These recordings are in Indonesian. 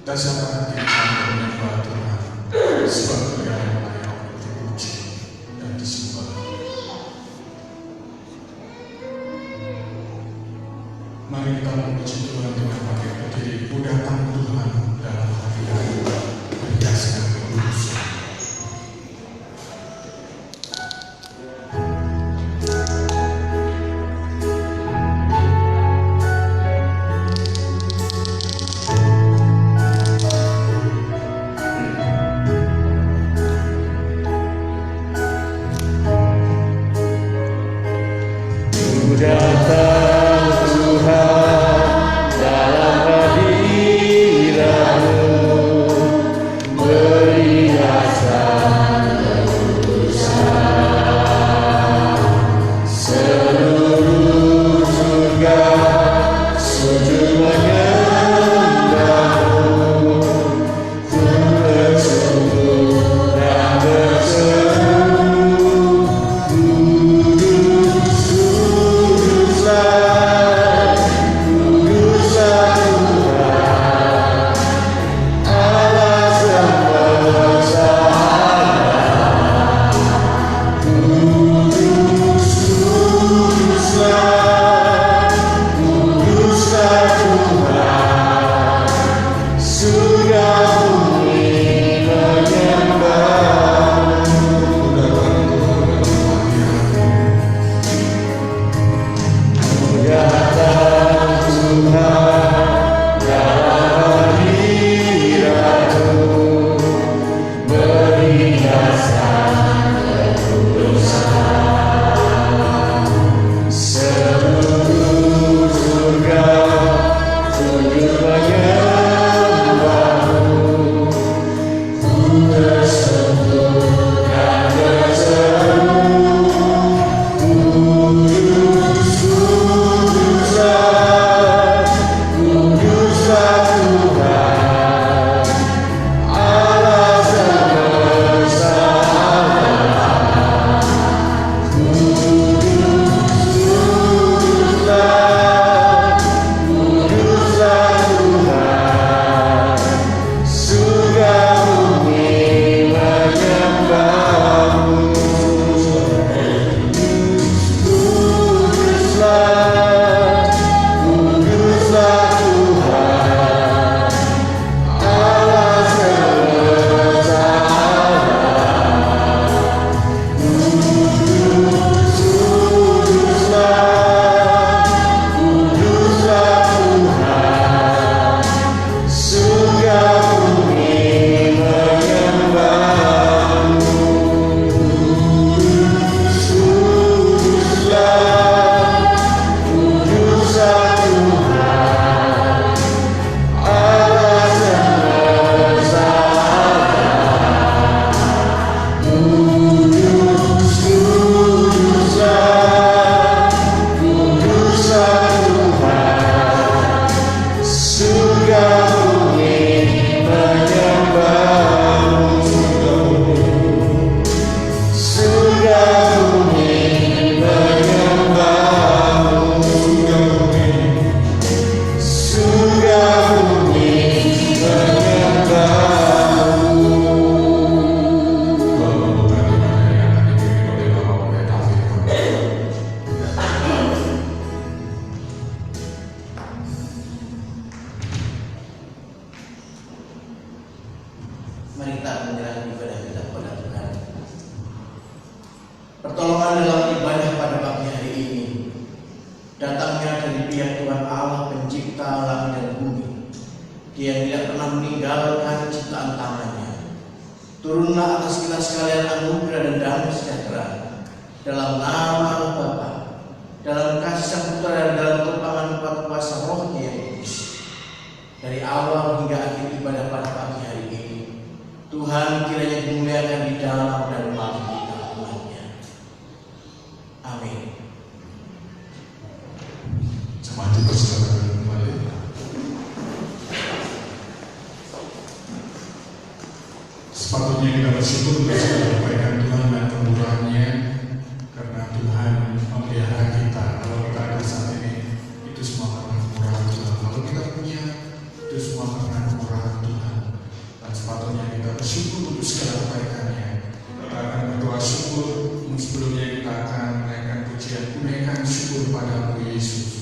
Dasarkan kita sampai menyembah Tuhan, sebab Dia yang layak untuk dipuji dan disembah. Mari kita memuji Tuhan dengan pakai berdiri, mudahkan Tuhan dalam hati kami, berhiaskan kekudusan. Mari kita menyerahkan ibadah kita kepada Tuhan. Pertolongan dalam ibadah pada pagi hari ini datangnya dari pihak Tuhan Allah pencipta langit dan bumi. Dia yang tidak pernah meninggalkan ciptaan tangannya. Turunlah atas kita sekalian anugerah dan damai sejahtera dalam nama Allah Bapa, dalam kasih Sang Putra dan dalam kelapangan kuat kuasa Roh-Nya yang kudus. Dari awal hingga akhir ibadah pada pagi hari ini, Tuhan kiranya dimuliakan di dalam dan melalui kita umatnya. Amin. Jemaat dipersilakan kembali. Sepatutnya kita bersyukur untuk segala kebaikan Tuhan dan kemurahan-Nya, karena Tuhan memelihara kita. Kalau kita ada saat ini, itu semua karena kemurahan Tuhan. bersyukur untuk segala kebaikannya. Kita akan berdoa syukur. Sebelumnya kita akan menaikkan pujian, menaikkan syukur padamu Yesus.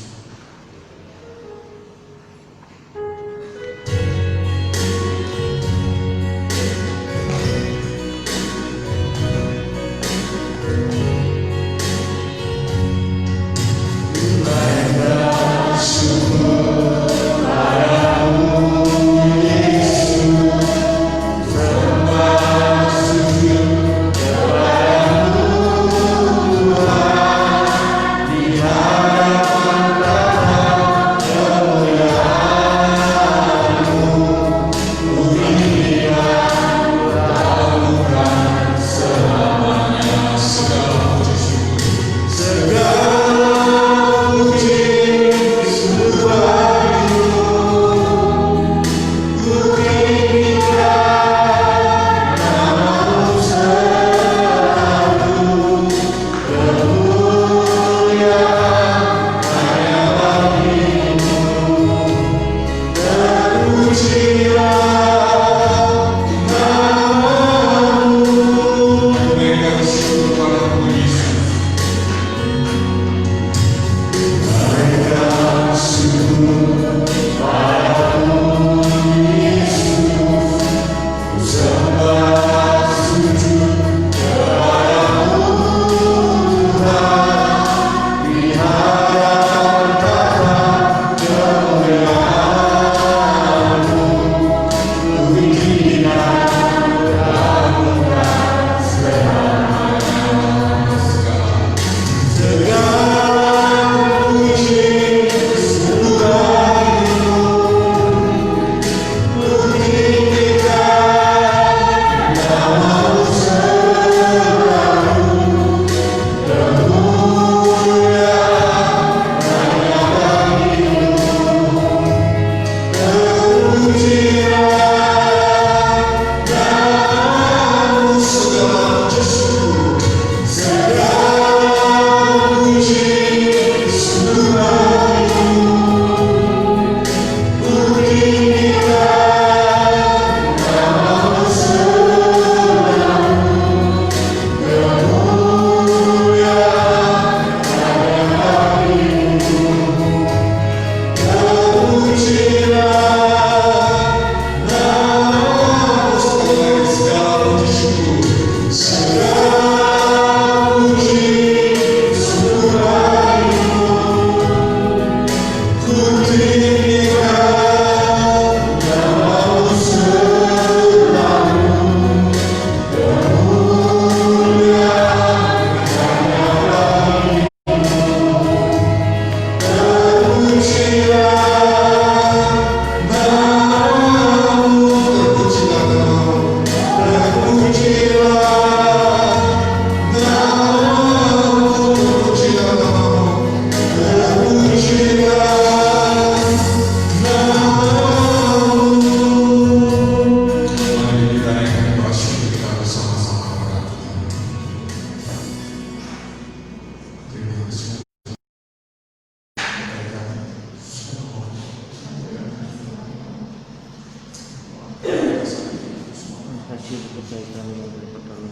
kasih kebaikan yang berperlu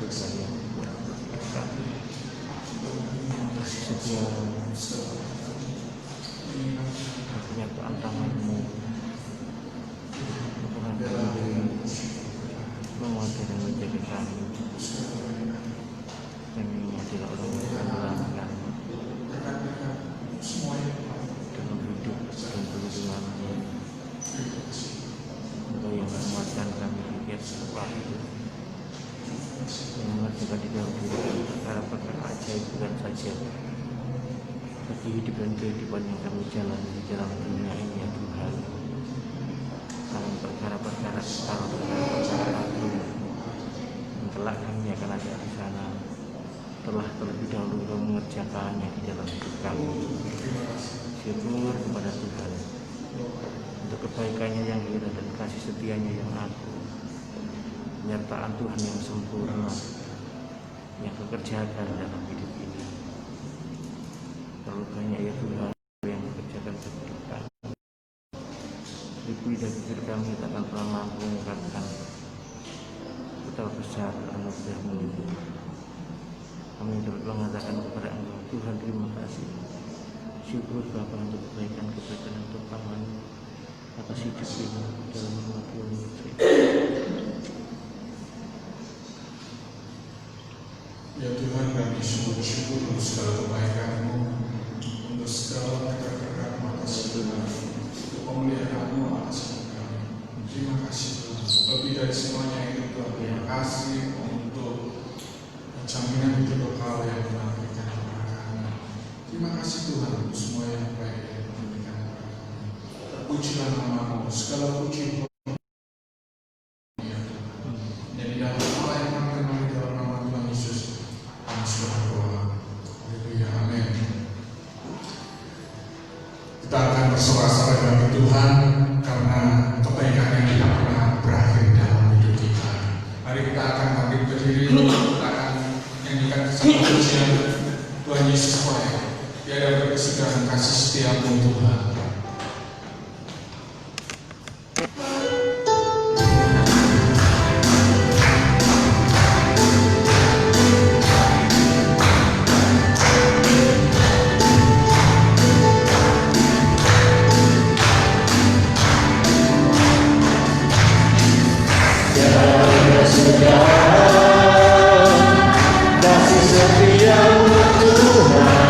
berkaya setiap kenyataan tanganmu Tuhan kami menguatkan dan menjaga kami adalah orang yang melanggar dalam hidup dan perjuangannya. Engkau yang menguatkan kami di tiap waktu, yang mengerjakan di dalam diri perkara-perkara ajaib bukan saja bagi hidup dan kehidupan yang kami jalani di dalam dunia ini ya Tuhan. Dalam perkara-perkara agung yang telah kami akan ada di sana, telah terlebih dahulu Engkau mengerjakannya di dalam hidup kami. Syukur kepada Tuhan untuk kebaikannya yang indah dan kasih setianya yang agung, penyertaan Tuhan yang sempurna yang Kau kerjakan dalam hidup ini. Terlalu banyak ya Tuhan yang mengerjakan bagi kita. Ribu dan pikir kami tak akan pernah mampu mengungkapkan betapa besar anugerah-Mu itu. Kami dapat mengatakan kepada Engkau, Tuhan terima kasih. Syukur Bapa untuk kebaikan-kebaikan untuk Tuhan atas hidup ini dalam nama Tuhan Yesus. Ya Tuhan, kami syukur untuk segala kebaikan-Mu, untuk segala berkat-berkat-Mu atas hidup kami, untuk pemeliharaan-Mu atas hidup kami. Terima kasih Tuhan. Lebih dari semuanya itu Tuhan, terima kasih untuk jaminan hidup kekal yang telah berikan kepada kami. Terima kasih Tuhan untuk semua yang baik yang telah berikan kepada kami. Terpujilah nama-Mu, segala puji ya Tuhan. Dan di dalam Allah yang kami kenal di dalam nama Tuhan Yesus, kami sudah berdoa. Haleluya, amin. Kita akan bersorak-sorai bagi Tuhan karena kebaikan yang tidak pernah berakhir dalam hidup kita. Mari kita akan bangkit berdiri, kita akan nyanyikan satu pujian Tuhan Yesus baik. Tiada berkesudahan kasih setiamu Tuhan. Kasih setiamu Tuhan,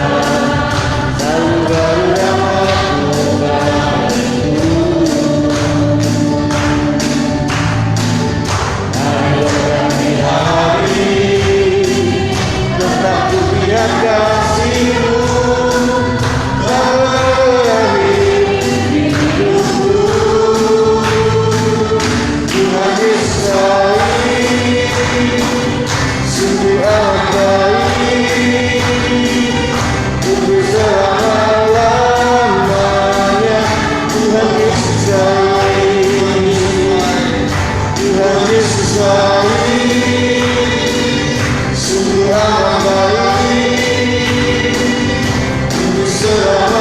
selalu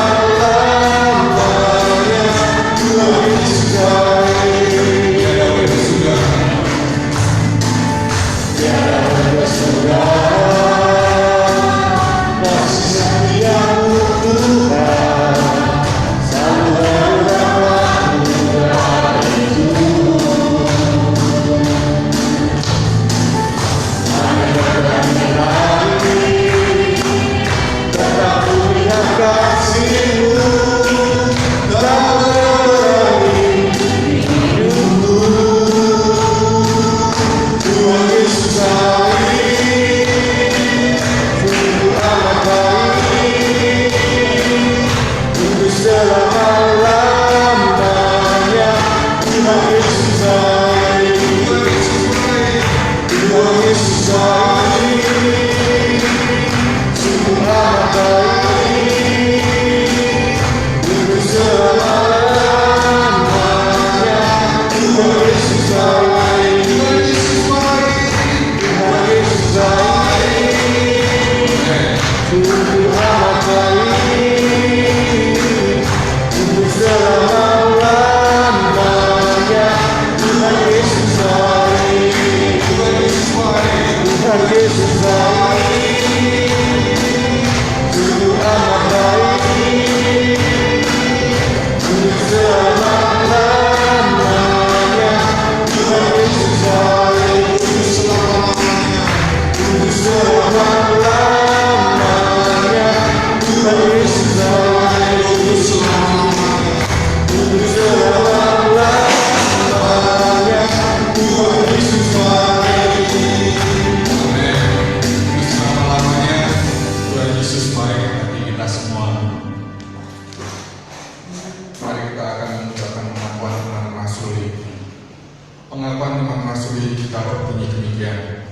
Pengakuan Imam Rasuli kita berbunyi demikian.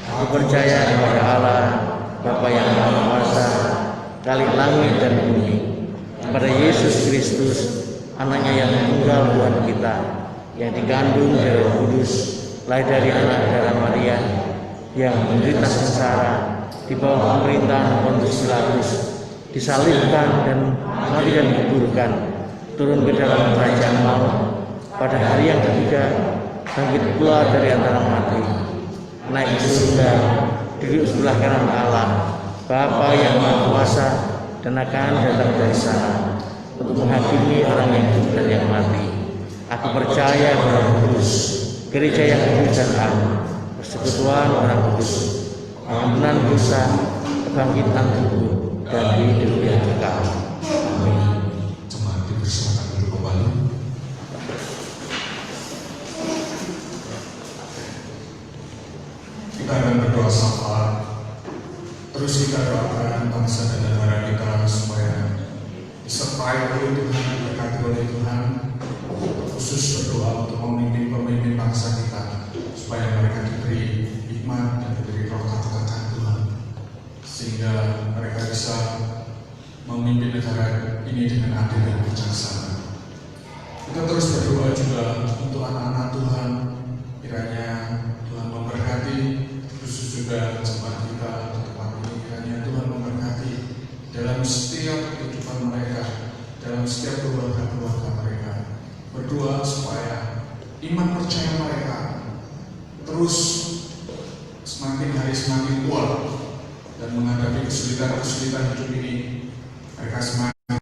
Aku percaya kepada Allah, Bapa yang Maha Kuasa, Khalik langit dan bumi, kepada Yesus Kristus, Anaknya yang tunggal Tuhan kita, yang dikandung dari Roh Kudus, lahir dari anak darah Maria, yang menderita sengsara di bawah pemerintahan Pontius Pilatus, disalibkan dan mati dan dikuburkan, turun ke dalam kerajaan maut, pada hari yang ketiga bangkit pula dari antara mati, naik ke surga, duduk sebelah kanan Allah, Bapa yang Maha Kuasa, dan akan datang dari sana untuk menghakimi orang yang hidup dan yang mati. Aku percaya pada Kudus, gereja yang kudus dan am, persekutuan orang kudus, pengampunan dosa, kebangkitan tubuh, dan hidup yang kekal. Amin. Jemaat dipersilakan duduk kembali. Kita akan berdoa syafaat. Terus kita doakan bangsa dan negara kita supaya disertai oleh Tuhan, diberkati oleh Tuhan. Khusus berdoa untuk memimpin pemimpin bangsa kita supaya mereka diberi hikmat dan diberi roh takut akan Tuhan, sehingga mereka bisa memimpin negara ini dengan adil dan bijaksana. Kita terus berdoa juga untuk anak-anak Tuhan, kiranya Tuhan memberkati, khusus juga jemaat kita di tempat ini, kiranya Tuhan memberkati dalam setiap kehidupan mereka, dalam setiap keluarga-keluarga mereka. Berdoa supaya iman percaya mereka terus semakin hari semakin kuat, dan menghadapi kesulitan-kesulitan hidup ini mereka semakin,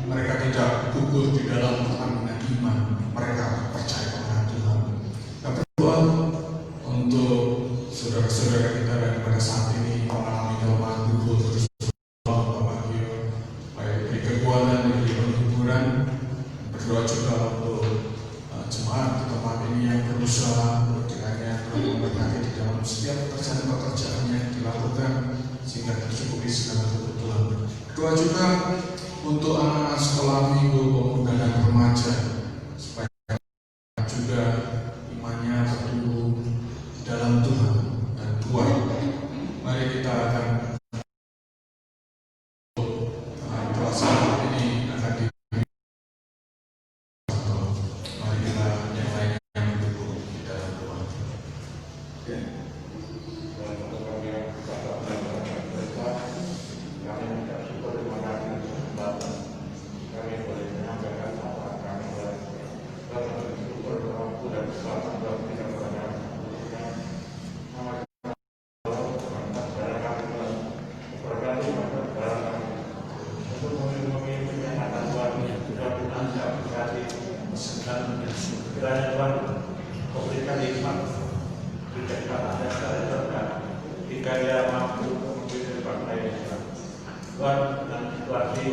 mereka tidak gugur di dalam pertandingan iman, mereka percaya kepada Tuhan. Kita berdoa untuk saudara-saudara kita yang pada saat ini mengalami kelemahan tubuh, terus Bapak Gio supaya diberi kekuatan, diberi penghiburan. Berdoa juga untuk jemaat di tempat ini yang berusaha, kiranya Tuhan memberkati di dalam setiap pekerjaan yang dilakukan sehingga tercukupi segala kebutuhan. Berdoa juga untuk anak-anak sekolah minggu, pemuda dan remaja, supaya juga imannya tertumbuh di dalam Tuhan dan kuat. Mari kita akan pelaksanaan ini akan di mari kita yang lainnya yang mendukung di dalam Tuhan. Kiranya Tuhan memberikan hikmat, bijaksana dan kecerdasan, jika Dia mampu memimpin bangsa ini. Tuhan, dengan situasi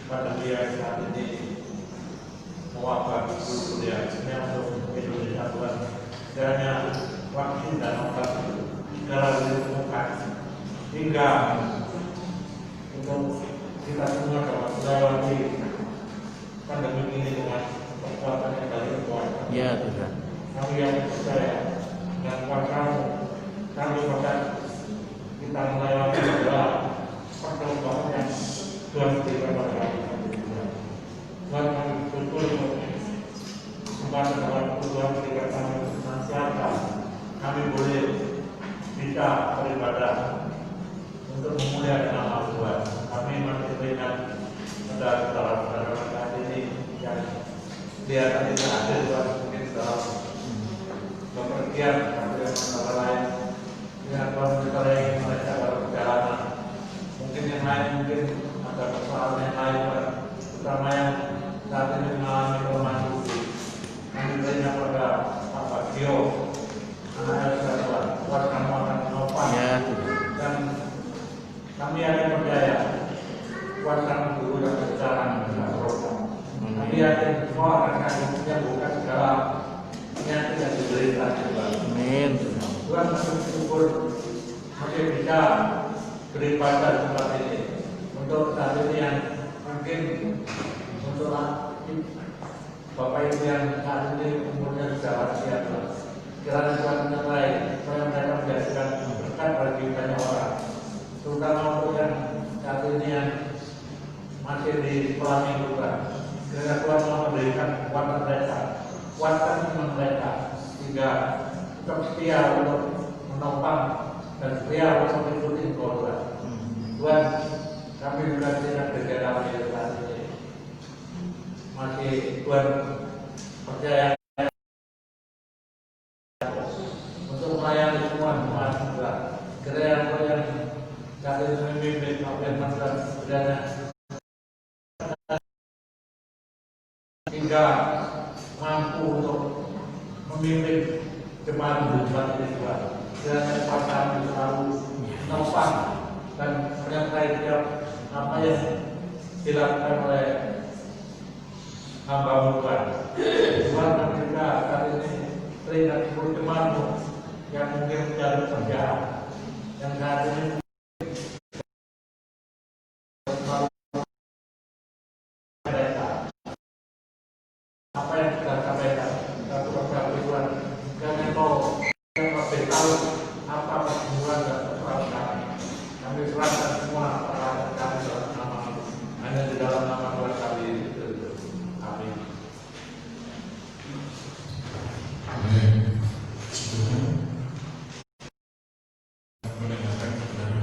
pandemi yang saat ini mewabah seluruh dunia, untuk Indonesia, Tuhan, kiranya vaksin dan obat segera ditemukan hingga untuk kita semua dapat melewati pandemi ini dengan kekuatan yang dari Tuhan. Ya Tuhan. Kami yang percaya dengan kuasa-Mu, kami akan kita melewati segala perkembangan yang Tuhan berikan kepada kami. Tuhan, kami bersyukur kesempatan dalam Tuhan berikan kami senantiasa kami boleh bisa beribadah untuk memuliakan nama Tuhan. Kami masih berikan pada saudara-saudara saat ini yang kelihatan tidak ada Tuhan, mungkin dalam bepergian atau masalah lain, dengan Tuhan yang mereka dalam perjalanan, mungkin yang lain mungkin ada persoalan yang lain, terutama yang saat ini mengalami kelemahan tubuh. Kami berikan pada Bapak Gio, anak Elsa, Tuhan, buat kamu akan menopang, dan kami akan percaya kuasa guru dan kebesaran dan program. Kami yakin semua akan kami menyembuhkan segala penyakit yang diderita. Amin. Tuhan, kami bersyukur masih bisa beribadah di tempat ini. Untuk saat ini yang mungkin untuk Bapak Ibu yang saat ini umurnya sudah lansia, kiranya Tuhan menyertai supaya mereka menjadikan berkat bagi banyak orang, terutama untuk yang saat ini yang masih di sekolah minggu. Kiranya Tuhan mau memberikan kekuatan mereka, kuatkan iman mereka, sehingga tetap setia untuk menopang dan setia untuk mengikuti Tuhan. Tuhan, kami juga tidak berjalan di saat ini. Masih Tuhan percaya sehingga mampu untuk memimpin jemaat ini Tuhan. Dan kekuatan selalu menopang dan menyertai tiap apa yang dilakukan oleh hamba Tuhan. Tuhan dan juga saat ini teringat seluruh jemaat-Mu yang mungkin mencari pekerjaan, yang saat ini apa yang kita sampaikan satu persatu Tuhan, dan Engkau yang lebih tahu apa pergumulan dan persoalan kami. Kami serahkan semua perkara kami dalam nama-Mu, hanya di dalam nama Tuhan kami. Amin. Amin. Sebelumnya, boleh datang kepada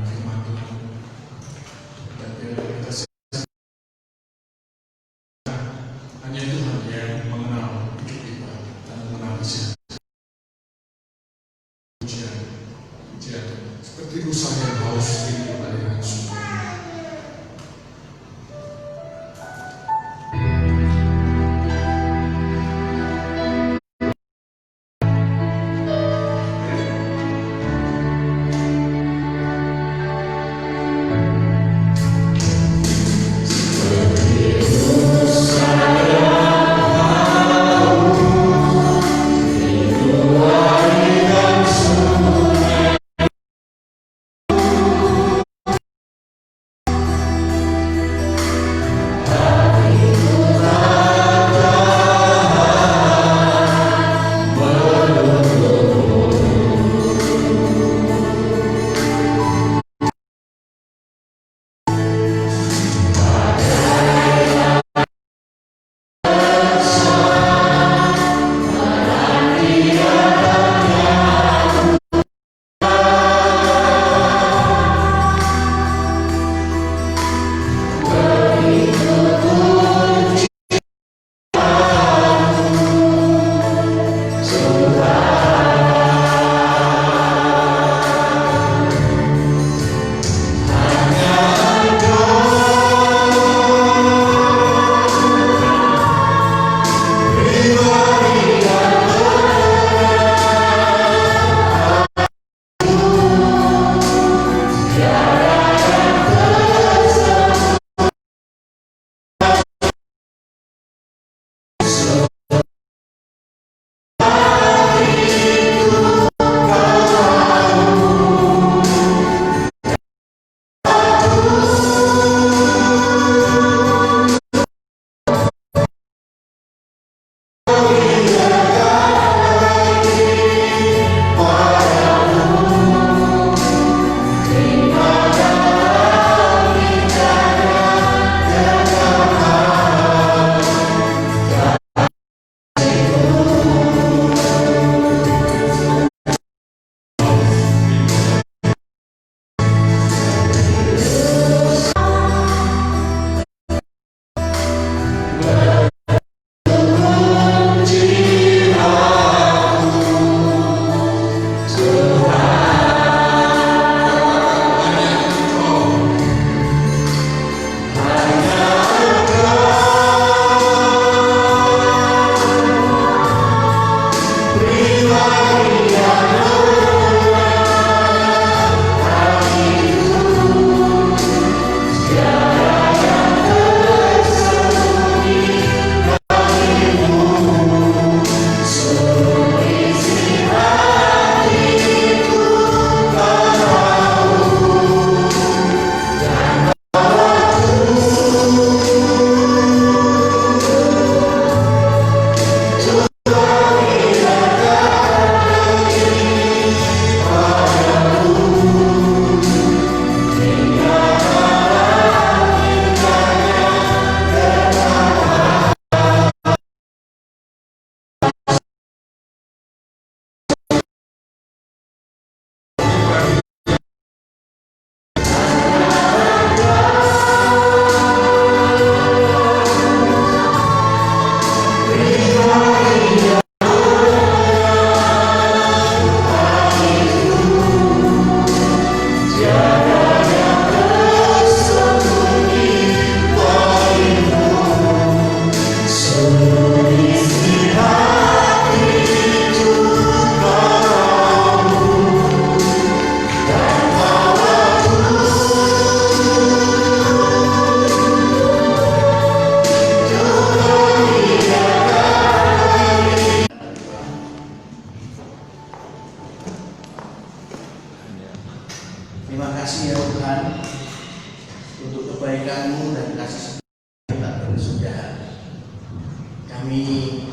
Kami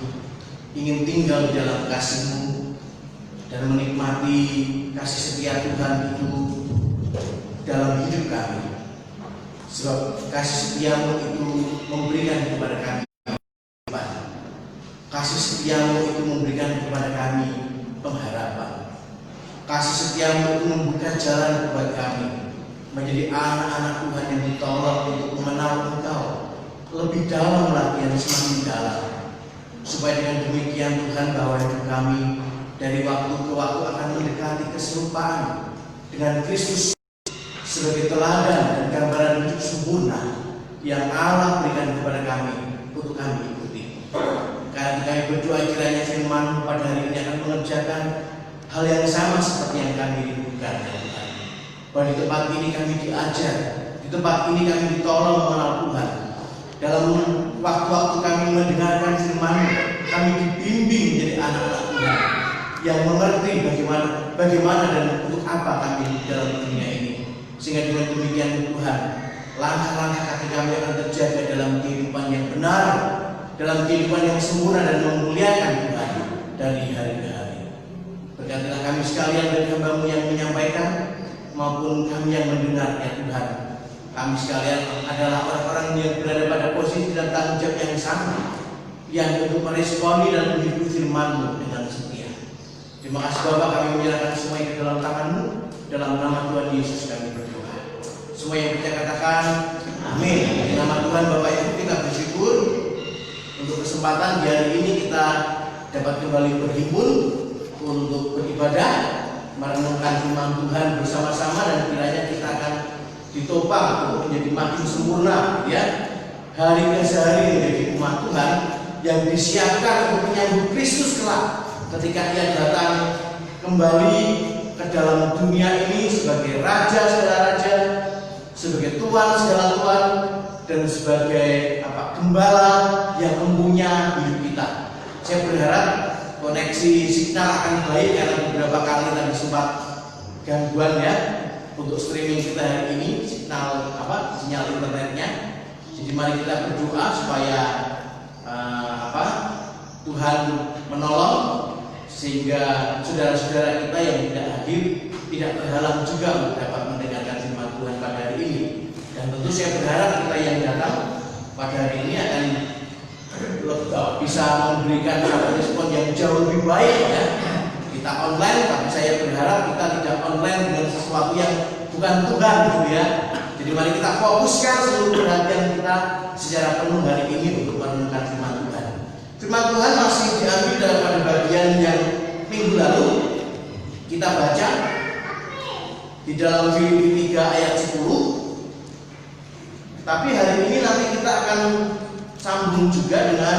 ingin tinggal di dalam kasih-Mu dan menikmati kasih setia Tuhan itu dalam hidup kami. Sebab kasih setia-Mu itu memberikan kepada kami kehidupan. Kasih setia-Mu itu memberikan kepada kami pengharapan. Kasih setia-Mu itu membuka jalan buat kami menjadi anak-anak Tuhan yang ditolong untuk mengenal Engkau lebih dalam lagi, yang semakin dalam, supaya dengan demikian Tuhan bahwa hidup kami dari waktu ke waktu akan mendekati keserupaan dengan Kristus sebagai teladan dan gambaran hidup sempurna yang Allah berikan kepada kami untuk kami ikuti. Karena kami berdoa kiranya firman pada hari ini akan mengerjakan hal yang sama seperti yang kami rindukan, Tuhan. Bahwa di tempat ini kami diajar, di tempat ini kami ditolong mengenal Tuhan. Dalam waktu-waktu kami mendengarkan firman, kami dibimbing menjadi anak-anak Tuhan yang mengerti bagaimana dan untuk apa kami di dalam dunia ini. Sehingga dengan demikian Tuhan, langkah-langkah kaki kami akan terjaga dalam kehidupan yang benar, dalam kehidupan yang sempurna dan memuliakan Tuhan dari hari ke hari. Berkatilah kami sekalian dari hamba-Mu yang menyampaikan maupun kami yang mendengar, ya Tuhan. Kami sekalian adalah orang-orang yang berada pada posisi dan tanggung jawab yang sama, yang untuk meresponi dan menghidupi firman-Mu dengan setia. Terima kasih Bapak, kami menyerahkan semua ke dalam tangan-Mu. Dalam nama Tuhan Yesus kami berdoa. Semua yang kita katakan amin. Di nama Tuhan Bapak Ibu kita bersyukur untuk kesempatan di hari ini kita dapat kembali berhimpun untuk beribadah, merenungkan firman Tuhan bersama-sama, dan kiranya kita akan ditopang untuk menjadi makin sempurna, ya, hari ke hari menjadi umat Tuhan yang disiapkan untuk menyambut Kristus kelak ketika Ia datang kembali ke dalam dunia ini sebagai Raja segala raja, sebagai Tuhan segala Tuhan, dan sebagai Gembala yang mempunyai hidup kita. Saya berharap koneksi signal akan baik karena beberapa kali tadi sempat gangguan, ya, untuk streaming kita hari ini, sinyal internetnya. Jadi mari kita berdoa supaya Tuhan menolong sehingga saudara-saudara kita yang tidak hadir tidak terhalang juga untuk dapat mendengarkan firman Tuhan pada hari ini. Dan tentu saya berharap kita yang datang pada hari ini akan bisa memberikan respon yang jauh lebih baik, ya. Kita online, tapi saya berharap kita tidak online dengan sesuatu yang bukan Tuhan, gitu ya. Jadi mari kita fokuskan seluruh perhatian kita secara penuh hari ini untuk merenungkan firman Tuhan. Firman Tuhan masih diambil daripada bagian yang minggu lalu kita baca di dalam Filipi 3 ayat 10. Tapi hari ini nanti kita akan sambung juga dengan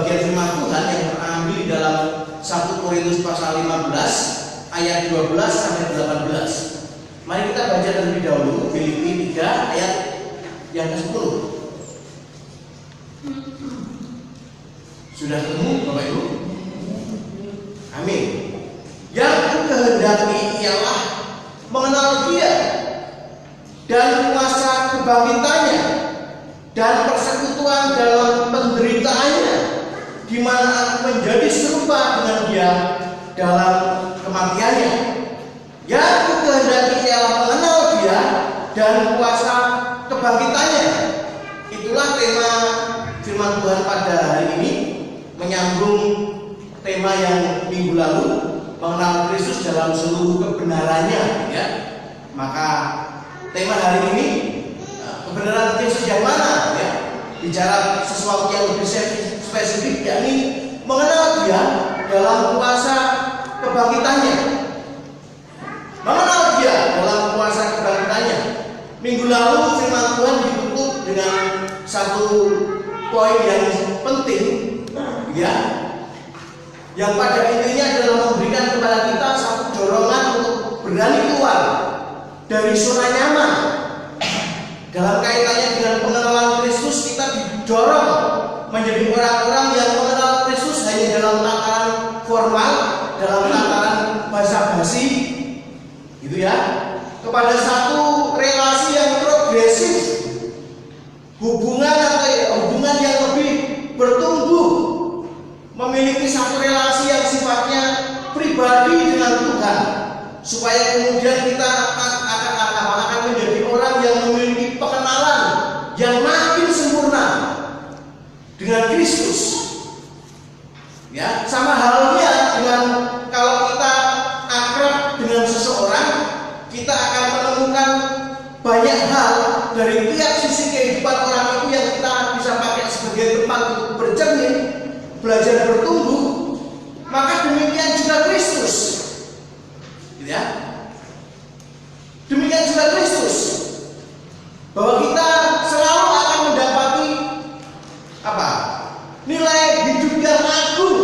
bagian firman Tuhan yang terambil di dalam 1 Korintus pasal 15 ayat 12 sampai 18. Mari kita baca terlebih dahulu Filipi 3 ayat yang ke-10. Sudah ketemu Bapak Ibu? Amin. Yang kukehendaki ialah mengenal Dia dan kuasa kebangkitannya dan persekutuan dalam penderitaannya, di mana aku menjadi serupa dengan Dia dalam kematiannya. Yang kukehendaki ialah mengenal Dia dan kuasa kebangkitannya. Itulah tema firman Tuhan pada hari ini, menyambung tema yang minggu lalu, mengenal Kristus dalam seluruh kebenarannya, ya. Maka tema hari ini kebenaran Kristus yang mana, ya? Bicara sesuatu yang lebih spesifik, yakni mengenal Dia dalam kuasa kebangkitannya. Mengenal Dia dalam kuasa kebangkitannya. Minggu lalu firman Tuhan ditutup dengan satu poin yang penting, ya, yang pada intinya adalah memberikan kepada kita satu dorongan untuk berani keluar dari zona nyaman. Dalam kaitannya dengan pengenalan Kristus, kita didorong menjadi orang-orang yang mengenal Kristus hanya dalam tataran formal, dalam tataran basa-basi, gitu ya, kepada satu relasi yang progresif, hubungan yang lebih bertumbuh, memiliki satu relasi yang sifatnya pribadi dengan Tuhan, supaya kemudian kita akan menjadi orang yang memiliki pengenalan yang makin sempurna dengan Kristus. Ya, sama halnya dengan kalau kita akrab dengan seseorang, kita akan menemukan banyak hal dari tiap sisi kehidupan orang itu yang kita bisa pakai sebagai tempat untuk bercermin, belajar bertumbuh. Maka demikian juga Kristus, gitu ya. Demikian juga Kristus, bahwa kita selalu akan mendapati apa? Nilai hidup yang agung,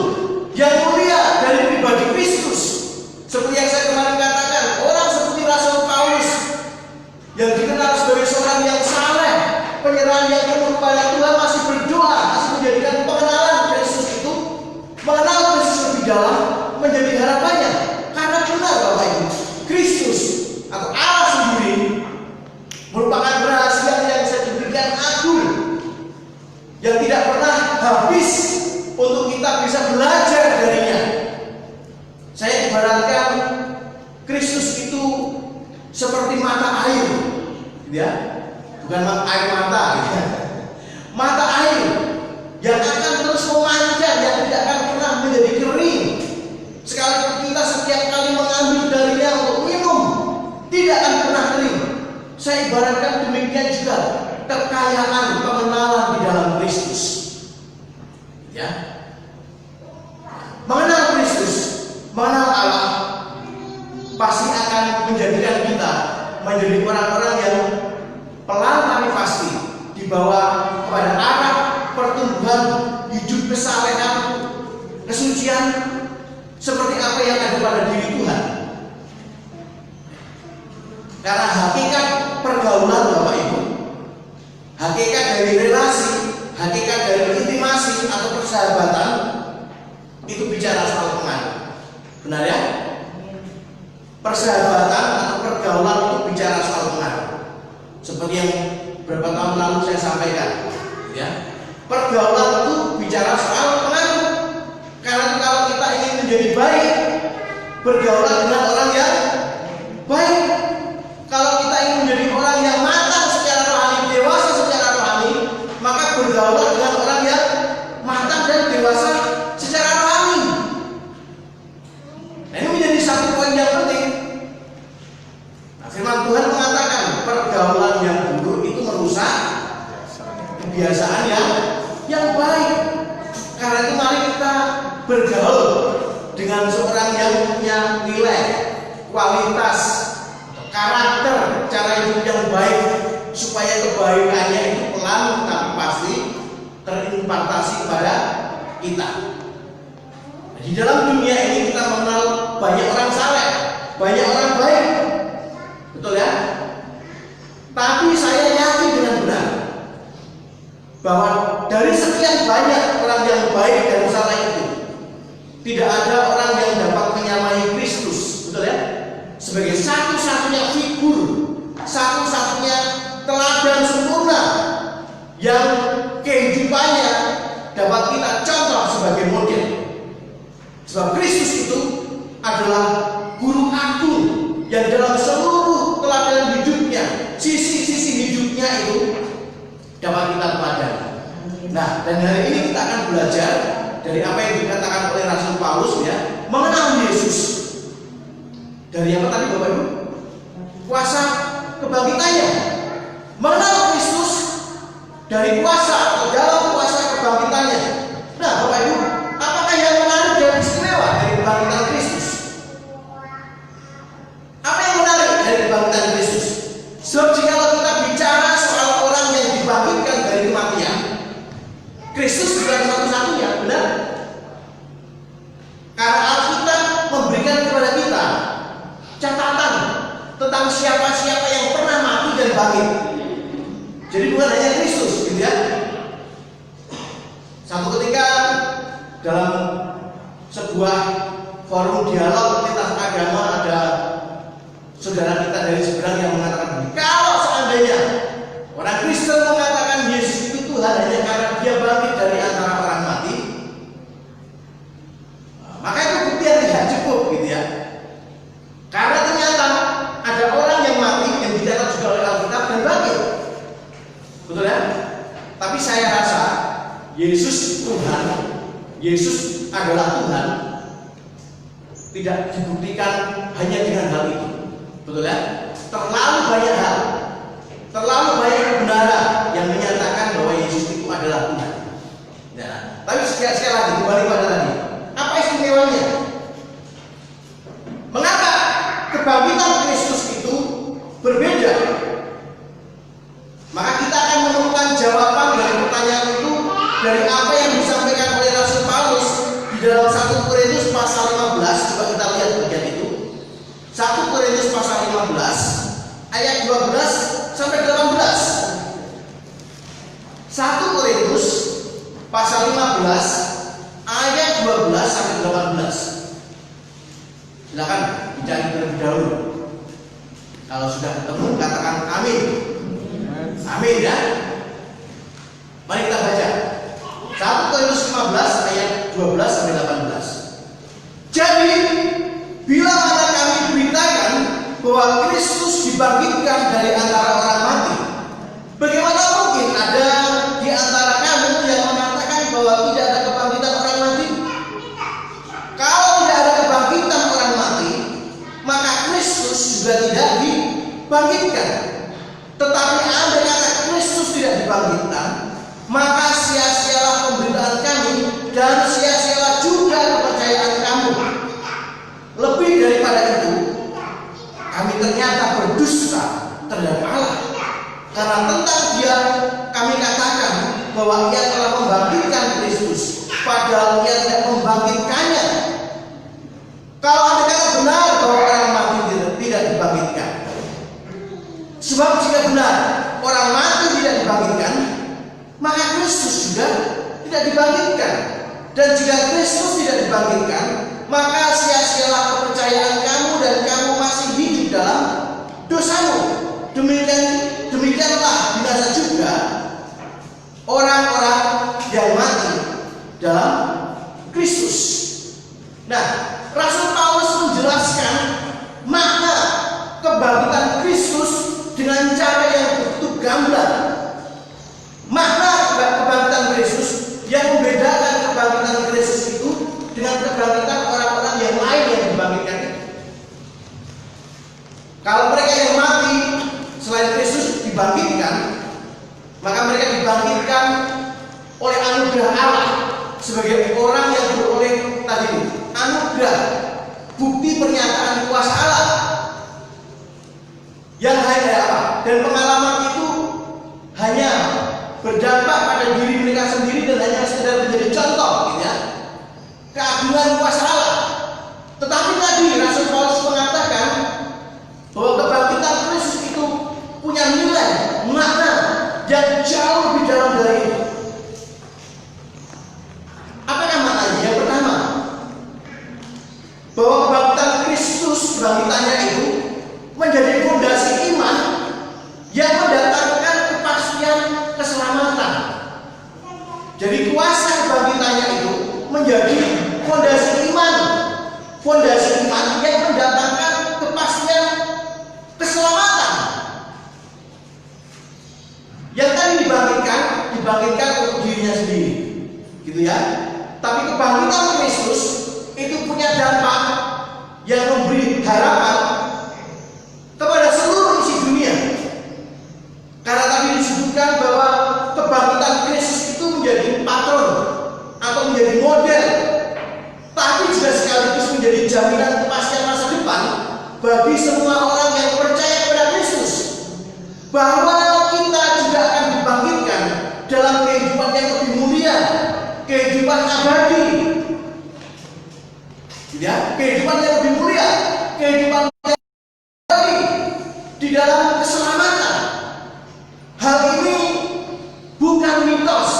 yang mulia dari pribadi Kristus. Seperti yang saya kemarin katakan, orang seperti Rasul Paulus yang dikenal sebagai seorang yang saleh, penyerahan yang penuh kepada Tuhan, masih berdoa, masih menjadikan pengenalan Kristus itu, mengenal Kristus lebih dalam, menjadi harapannya. Karena benar Bapak Ibu, Kristus atau Allah sendiri merupakan rahasia yang sedemikian agung, yang tidak pernah habis untuk kita bisa belajar darinya. Saya ibaratkan Kristus itu seperti mata air, ya, bukan air mata, gitu. Mata air yang akan terus memancar, yang tidak akan pernah menjadi kering. Sekalipun kita setiap kali mengambil darinya untuk minum, tidak akan pernah kering. Saya ibaratkan demikian juga kekayaan pengenalan di dalam Kristus, ya. Mengenal Kristus, mengenal Allah, pasti akan menjadikan kita menjadi orang-orang yang pelan tapi pasti dibawa kepada arah pertumbuhan hidup kesalehan, kesucian, seperti apa yang ada pada diri Tuhan. Karena hakikat pergaulan Bapak Ibu, hakikat dari relasi, hakikat dari intimasi atau persahabatan itu bicara soal pengaruh. Benar ya? Persahabatan atau pergaulan itu bicara soal pengaruh. Seperti yang beberapa tahun lalu saya sampaikan, ya. Pergaulan itu bicara soal pengaruh. Karena kalau kita ingin menjadi baik, bergaulan dengan orang yang baik. Kalau kita ingin menjadi orang yang matang secara rohani, dewasa secara rohani, maka bergaulan dengan orang yang matang dan dewasa secara rohani. Nah, ini menjadi satu poin yang penting. Nah, firman Tuhan mengatakan pergaulan yang buruk itu merusak kebiasaan yang baik. Karena itu mari kita bergaul dengan seorang yang punya nilai, kualitas, karakter, cara hidup yang baik, supaya kebaikannya itu pelan tapi pasti terimpartasi kepada kita. Di dalam dunia ini kita mengenal banyak orang saleh, banyak orang baik, betul ya? Tapi saya yakin dengan benar bahwa dari sekian banyak orang yang baik dan saleh itu, tidak ada orang yang dapat menyamai Kristus, betul ya? Sebagai satu-satunya figur, satu-satunya teladan sempurna yang kehidupannya dapat kita contoh sebagai model. Sebab Kristus itu adalah guru agung yang dalam seluruh teladan hidupnya, sisi-sisi hidupnya itu dapat kita pelajari. Nah, dan hari ini kita akan belajar dari apa yang dikatakan oleh Rasul Paulus, ya, mengenal Yesus. Dari apa tadi Bapak Ibu? Kuasa kebangkitannya. Mengenal Kristus dari kuasa atau dalam kuasa kebangkitannya. Nah, Bapak Ibu, apakah yang menarik dan istimewa dari kebangkitan Kristus? Apa yang menarik dari kebangkitan Kristus? Sebab jika kita bicara soal orang yang dibangkitkan dari kematian, Kristus bukan satu-satunya, benar? Karena Alkitab memberikan kepada kita catatan tentang siapa-siapa yang pernah mati dan bangkit. Jadi bukan hanya Kristus, gitu ya. Satu ketika dalam sebuah forum dialog lintas agama ada saudara kita dari seberang yang mengatakan, kalau seandainya orang Kristen mengatakan Yesus itu Tuhan hanya karena dia bangkit dari antara orang saya rasa Yesus Tuhan, Yesus adalah Tuhan, tidak dibuktikan hanya dengan hal itu. Betul ya? Terlalu banyak hal, terlalu banyak kebenaran yang menyatakan bahwa Yesus itu adalah Tuhan. Ya, tapi sekali lagi kembali pada tadi, apa istimewanya? Mengapa kebangkitan Kristus itu berbeda? Maka kita akan menemukan jawaban dari pertanyaan itu dari apa yang disampaikan oleh Rasul Paulus di dalam 1 Korintus pasal 15. Coba kita lihat bagian itu. 1 Korintus pasal 15 ayat 12 sampai 18. 1 Korintus pasal 15 ayat 12 sampai 18. Silakan dicari terlebih dahulu. Kalau sudah ketemu katakan amin. Amin ya. Mari kita baca 1 Korintus 15 ayat 12 sampai 18. Jadi bila mana kami beritakan bahwa Kristus dibangkitkan dari antara orang mati, bagaimana mungkin ada di antara kamu yang mengatakan bahwa tidak ada kebangkitan orang mati? Kalau tidak ada kebangkitan orang mati, maka Kristus juga tidak dibangkitkan. Tetapi andai kata Kristus tidak dibangkitkan, maka sia-sialah pemberitaan kami dan sia-sialah juga kepercayaan kamu. Lebih daripada itu, kami ternyata berdusta terhadap Allah, karena tentang Dia kami katakan bahwa Ia telah membangkitkan Kristus, padahal Ia tidak membangkitkannya. Kalau andai kata benar bahwa orang mati tidak dibangkitkan, sebab jika benar orang mati tidak dibangkitkan, maka Kristus juga tidak dibangkitkan. Dan jika Kristus tidak dibangkitkan, maka sia-sialah kepercayaan kamu dan kamu masih hidup dalam dosamu. Demikianlah binasa juga orang-orang yang mati dalam Kristus. Nah, Rasul Paulus menjelaskan makna kebangkitan Kristus dengan cara yang begitu gamblang. Makna kebangkitan Kristus yang membedakan kebangkitan Kristus itu dengan kebangkitan orang-orang yang lain yang dibangkitkan itu. Kalau mereka yang mati selain Kristus dibangkitkan, maka mereka dibangkitkan oleh anugerah Allah sebagai orang yang beroleh tadi anugerah, bukti pernyataan kuasa Allah yang hanya apa? Dan pengalaman itu hanya berdampak pada diri mereka sendiri dan hanya sekedar menjadi contoh, gitu ya, keagungan kuasa Allah. Tetapi tadi Rasul Paulus mengatakan bahwa kebangkitan Kristus itu punya nilai, makna yang jauh lebih dalam dari itu. Apakah maknanya? Yang pertama, bahwa kebangkitan Kristus, kebangkitannya itu menjadi fondasi iman yang mendatangkan kepastian keselamatan. Jadi kuasa kebangkitannya itu menjadi fondasi iman yang mendatangkan kepastian keselamatan. Yang tadi dibangkitkan untuk dirinya sendiri, gitu ya. Tapi kebangkitan Kristus itu punya dampak yang memberi harapan kepada seluruh isi dunia. Karena tadi disebutkan bahwa kebangkitan Kristus itu menjadi patron atau menjadi model, tapi juga sekaligus menjadi jaminan kepastian masa depan bagi semua orang yang percaya kepada Kristus, bahwa kita juga akan dibangkitkan dalam kehidupan yang lebih mulia, kehidupan abadi, ya, kehidupan yang lebih mulia, kehidupan yang abadi di dalam keselamatan. Hal ini bukan mitos.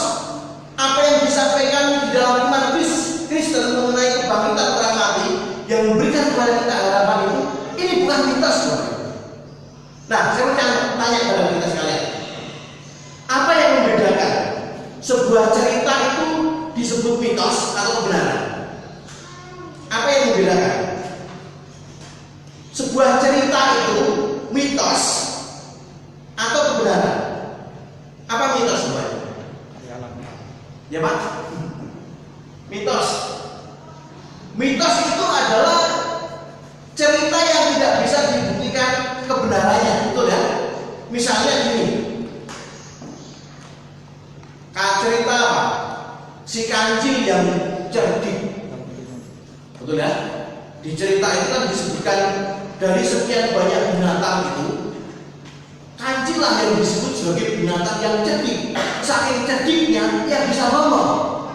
Apa yang disampaikan di dalam iman Kristen mengenai kebangkitan orang mati yang memberikan kepada kita harapan itu, ini bukan mitos, Bapak. Nah, saya mau tanya kepada kita sekalian, apa yang membedakan sebuah cerita itu disebut mitos atau kebenaran? Apa yang membedakan? Sebuah cerita itu mitos atau kebenaran? Apa mitos, Bapak? Ya Pak? Mitos. Mitos itu adalah cerita yang tidak bisa dibuktikan kebenarannya, betul ya? Misalnya gini, cerita apa? Si kancil yang cerdik, betul ya? Di cerita itu kan disebutkan dari sekian banyak binatang itu, kancil lah yang disebut sebagai binatang yang cerdik. Saking cerdiknya yang bisa ngomong.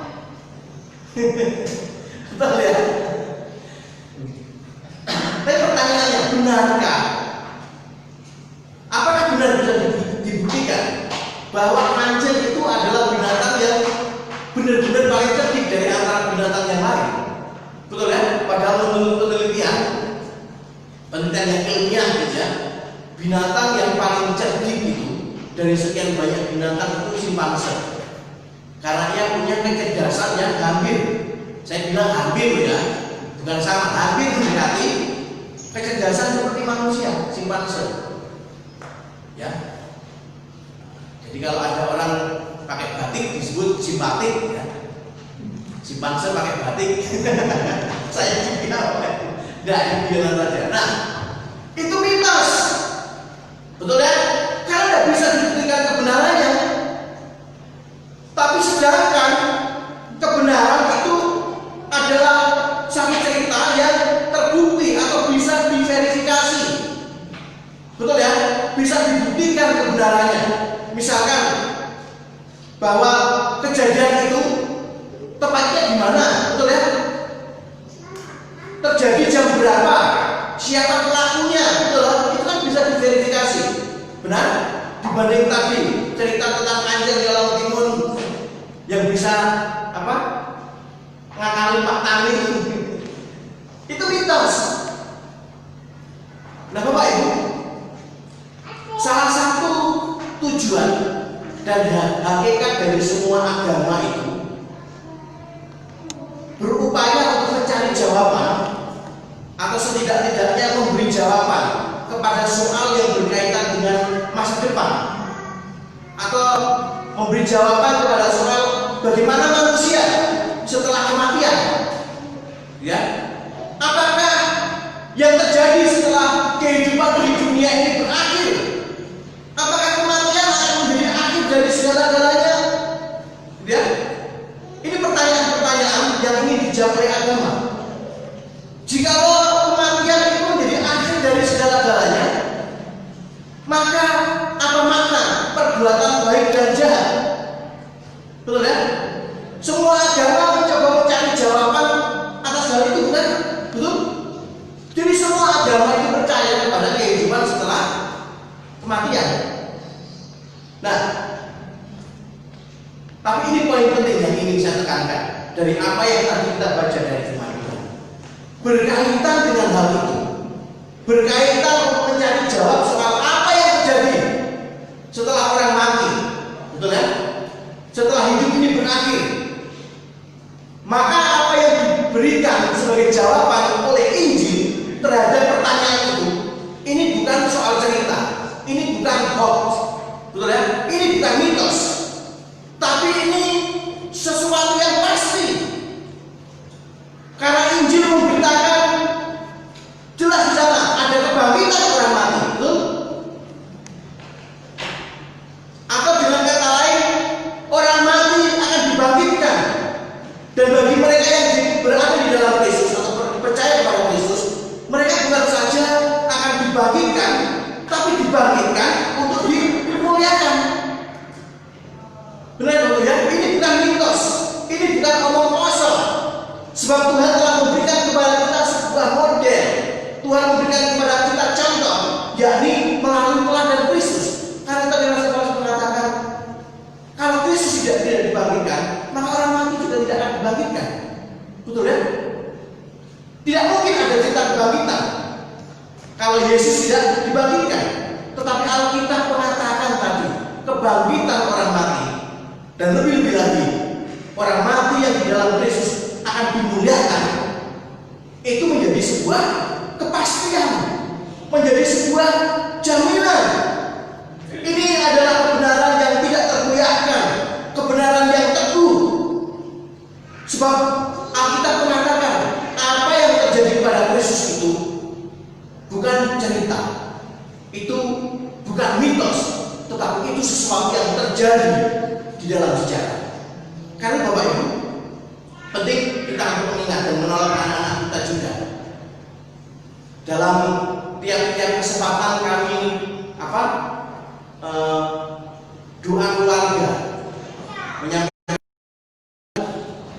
Betul ya? Tapi pertanyaannya, benarkah? Apakah benar bisa dibuktikan bahwa kancil itu adalah binatang yang benar-benar paling cerdik dari antara binatang yang lain? Betul ya? Padahal menurut penelitian yang ilmiah gitu ya, binatang yang paling cerdik itu dari sekian banyak binatang itu simpanse. Karena ia punya kecerdasan yang hampir, saya bilang hampir ya, bukan sama, hampir mendekati kecerdasan seperti manusia, simpanse. Ya. Jadi kalau ada orang pakai batik disebut simpatik ya. Simpanse pakai batik. Saya juga enggak bilang saja. Nah, itu mitos. Betul ya? Karena tidak bisa dibuktikan kebenarannya. Tapi sedangkan kebenaran itu adalah satu cerita yang terbukti atau bisa diverifikasi. Betul ya? Bisa dibuktikan kebenarannya. Misalkan bahwa kejadian itu tepatnya di mana, betul ya? Terjadi jam berapa? Siapa pelakunya? Betul ya? Itu kan bisa diverifikasi. Benar? Dibanding tadi cerita tentang kancil di Laut Timun yang bisa apa? Ngakalin Pak Tani. Itu mitos. Nah Bapak Ibu, salah satu tujuan dan hakikat dari semua agama itu berupaya untuk mencari jawaban atau setidak-tidaknya memberi jawaban kepada soal yang berkaitan dengan masa depan, atau memberi jawaban kepada soal bagaimana manusia setelah kematian. Ya, apakah yang terjadi setelah kehidupan di dunia ini berakhir? Apakah kematian akan menjadi akhir dari segala-galanya? Ya, ini pertanyaan-pertanyaan yang ingin dijawab oleh agama. Jikalau kematian itu menjadi akhir dari segala-galanya, maka apa makna perbuatan baik dan jahat? Betul ya? Semua agama mencoba mencari jawaban atas hal itu, bukan? Betul? Jadi semua agama itu percaya kepada kehidupan setelah kematian. Nah, tapi ini poin penting yang ingin saya tekankan dari apa yang tadi kita baca dari firman Tuhan. Berkaitan dengan hal itu, berkaitan untuk mencari jawab soal apa yang terjadi setelah orang mati, betul ya? Setelah hidup ini berakhir, maka apa yang diberikan sebagai jawaban oleh Injil terhadap pertanyaan itu, ini bukan soal cerita, ini bukan hoax, betul ya? Ini bukan mitos, tapi ini sesuatu yang pasti. Karena Injil memberitakan jelas di sana ada kebangkitan orang mati, betul? Atau dengan kata lain, orang mati akan dibangkitkan. Dan bagi mereka yang berada di dalam Kristus atau percaya kepada Kristus, mereka bukan saja akan dibangkitkan, tapi dibangkitkan untuk dimuliakan. Benar betul ya? Ini bukan mitos, ini bukan omong kosong. Sebab Tuhan telah memberikan kepada kita sebuah model. Tuhan memberikan kepada kita contoh, yakni melalui teladan Kristus. Karena tadi Rasul Paulus mengatakan, kalau Kristus tidak dibangkitkan, maka orang mati juga tidak akan dibangkitkan. Betul ya? Tidak mungkin ada cerita kebangkitan kalau Yesus tidak dibangkitkan. Tetapi Alkitab mengatakan tadi kebangkitan orang mati, dan lebih-lebih lagi orang mati yang di dalam Kristus akan dimuliakan. Itu menjadi sebuah kepastian, menjadi sebuah jaminan. Ini adalah kebenaran yang tidak tergoyahkan, kebenaran yang teguh,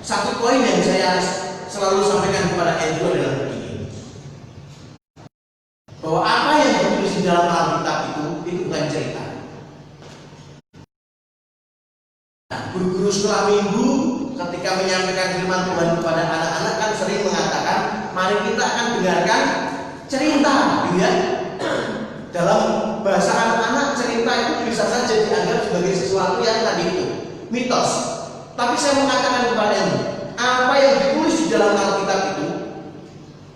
Satu poin yang saya selalu sampaikan kepada Andrew adalah begini, bahwa apa yang ditulis di dalam Alkitab itu bukan cerita. Nah, guru-guru sekolah minggu ketika menyampaikan firman Tuhan kepada anak-anak kan sering mengatakan, mari kita akan dengarkan cerita, gitu ya. Dalam bahasa anak-anak, cerita itu bisa saja dianggap sebagai sesuatu yang tadi itu mitos. Tapi saya mengatakan kepada-Mu, apa yang ditulis di dalam Alkitab itu,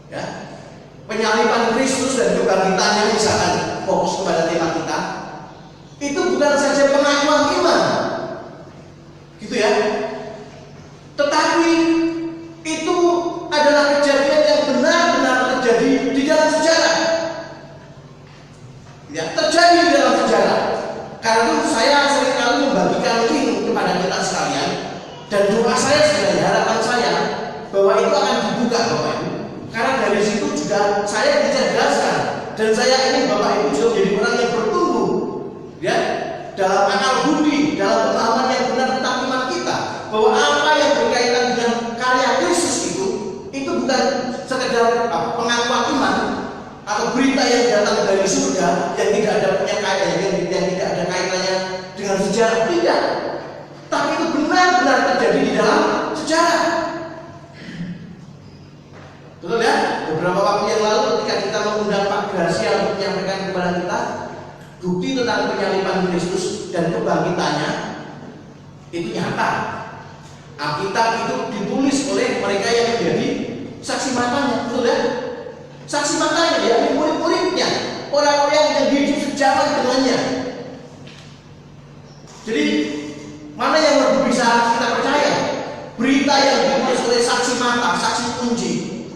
ya, penyaliban Kristus dan kebangkitannya, misalkan fokus kepada tema kita, itu bukan saja pengakuan iman, gitu ya. Tetapi itu adalah kejadian yang benar-benar terjadi di dalam sejarah. Ya, terjadi di dalam sejarah. Karena itu saya seringkali membagikan link kepada kita sekalian, dan doa saya sebenarnya, harapan saya bahwa itu akan dibuka Bapak Ibu. Karena dari situ juga saya bisa jelaskan, dan saya ingin Bapak Ibu juga menjadi orang yang bertumbuh, ya, dalam akal budi, dalam pemahaman yang benar tentang iman kita, bahwa apa yang berkaitan dengan karya Kristus itu bukan sekedar pengakuan iman atau berita yang datang dari surga yang tidak ada yang tidak ada kaitannya dengan sejarah, tidak. Tapi itu benar-benar terjadi di dalam sejarah. Betul ya? Beberapa waktu yang lalu ketika kita mengundang Pak Gracia untuk menyampaikan kepada kita bukti tentang penyaliban Kristus dan kebangkitannya, itu nyata. Alkitab itu ditulis oleh mereka yang menjadi saksi matanya, betul ya? Saksi matanya, ya, murid-muridnya, orang-orang yang hidup sejalan dengannya. Jadi mana yang lebih bisa kita percaya? Berita yang ditulis oleh saksi mata, saksi kunci,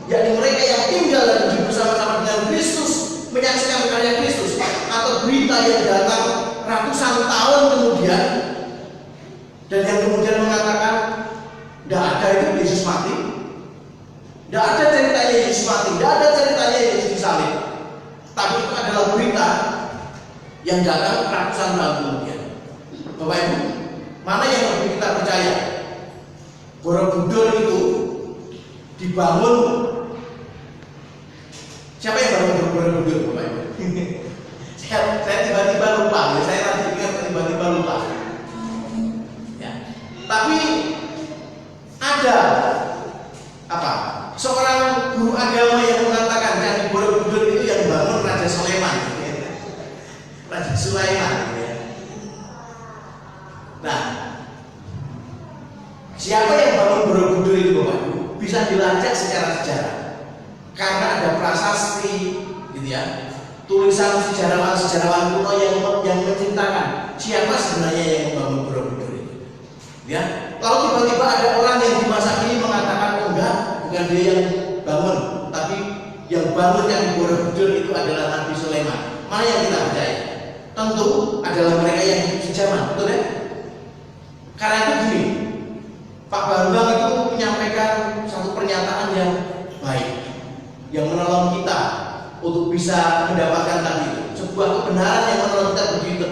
yakni mereka yang tinggal dan hidup bersama-sama dengan Kristus, menyaksikan karya Kristus, atau berita yang datang ratusan tahun kemudian dan yang kemudian mengatakan tidak ada itu Yesus mati, tidak ada ceritanya Yesus mati, tidak ada ceritanya Yesus disalib, tapi itu adalah berita yang datang ratusan tahun kemudian. Bapak Ibu, mana yang lebih kita percaya? Borobudur itu dibangun, siapa yang bangun Borobudur, Bapak Ibu? saya tiba-tiba lupa, ya, saya tadi ingat tiba-tiba lupa. Ya. Tapi ada seorang guru agama yang mengatakan Candi Borobudur itu yang bangun Raja Sulaiman, ya. Raja Sulaiman, ya. Nah, siapa yang bangun Borobudur itu, Bapak Ibu? Bisa dilacak secara sejarah, karena ada prasasti, gitu ya, tulisan sejarawan kuno yang menceritakan siapa sebenarnya yang membangun Borobudur itu, ya. Lalu tiba-tiba ada orang yang di masa ini mengatakan, oh enggak, bukan dia yang bangun, tapi yang bangun yang di Borobudur itu adalah Nabi Sulaiman. Mana yang kita percaya? Tentu adalah mereka yang hidup sejaman, betul ya? Karena itu gini, Pak Bambang itu menyampaikan satu pernyataan yang baik, yang menolong kita untuk bisa mendapatkan tadi itu, sebuah kebenaran yang menolong kita begitu.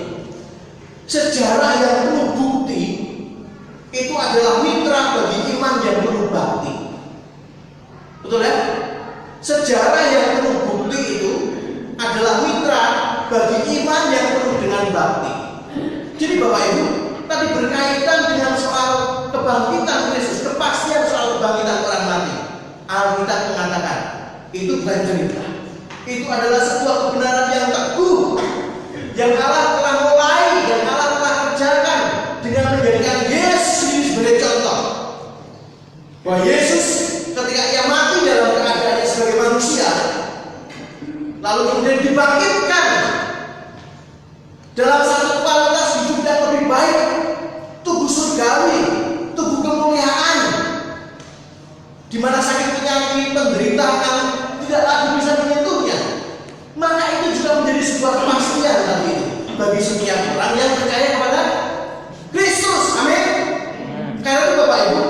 Sejarah yang penuh bukti itu adalah mitra bagi iman yang penuh bakti. Betul ya? Sejarah yang penuh bukti itu adalah mitra bagi iman yang penuh dengan bakti. Jadi Bapak Ibu, tadi berkaitan dengan soal kebangkitan Kristus, kepastian soal kebangkitan orang mati. Alkitab mengatakan itu bukan cerita. Itu adalah sebuah kebenaran yang teguh, yang Allah telah mulai, yang Allah telah kerjakan dengan menjadikan Yesus sebagai contoh. Bahwa Yesus ketika ia mati dalam keadaannya sebagai manusia, lalu kemudian dibangkitkan dalam satu kualitas hidup yang lebih baik, tubuh surgawi, tubuh kemuliaan, di mana sakit penyakit, penderitaan tidak lagi bisa menyentuhnya. Maka itu juga menjadi sebuah kepastian tadi itu bagi setiap orang yang percaya kepada Kristus. Amin. Karena itu Bapak Ibu,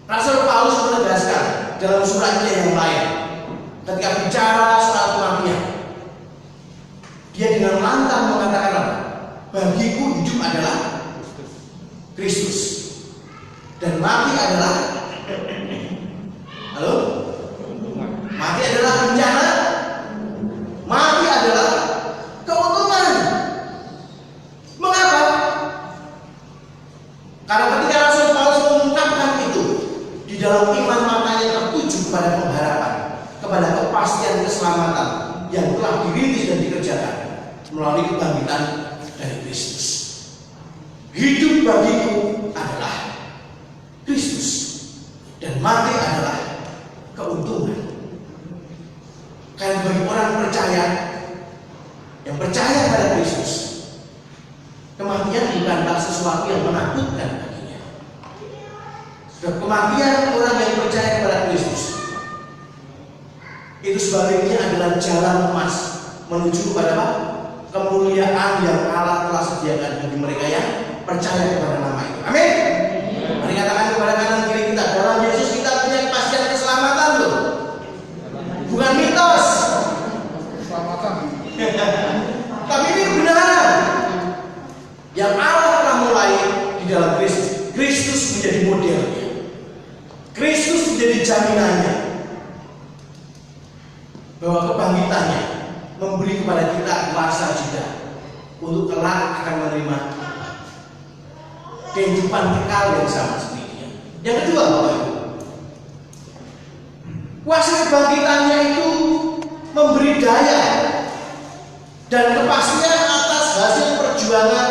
Rasul Paulus menegaskan dalam suratnya yang lain, ketika bicara soal kematian, dia dengan lantang mengatakan apa? Bagiku hidup adalah Kristus Dan mati adalah, halo? Mati adalah bencana. Mati adalah keuntungan. Mengapa? Karena ketika Rasul Paulus mengungkapkan itu, di dalam iman matanya tertuju kepada pengharapan, kepada kepastian keselamatan yang telah dirintis dan dikerjakan melalui kebangkitan dari Kristus. Hidup bagiku adalah Kristus dan mati adalah keuntungan. Karena bagi orang percaya yang percaya pada Kristus, kematian bukanlah sesuatu yang menakutkan baginya. Dan kematian orang yang percaya kepada Kristus itu sebaliknya adalah jalan emas menuju kepada apa? Kemuliaan yang Allah telah sediakan bagi mereka yang percaya kepada nama itu. Amin. Mari katakan kepada kanan kiri kita, dalam Yesus kita punya kepastian keselamatan loh. Bukan mitos. Keselamatan. Tapi ini kebenaran yang Allah telah mulai di dalam Kristus. Kristus menjadi modelnya. Kristus menjadi jaminannya bahwa kebangkitannya memberi kepada kita kuasa juga untuk kelak akan menerima kehidupan kekal yang sama seperti dia. Yang kedua, Bapak Ibu, kuasa kebangkitannya itu memberi daya dan kepastian atas hasil perjuangan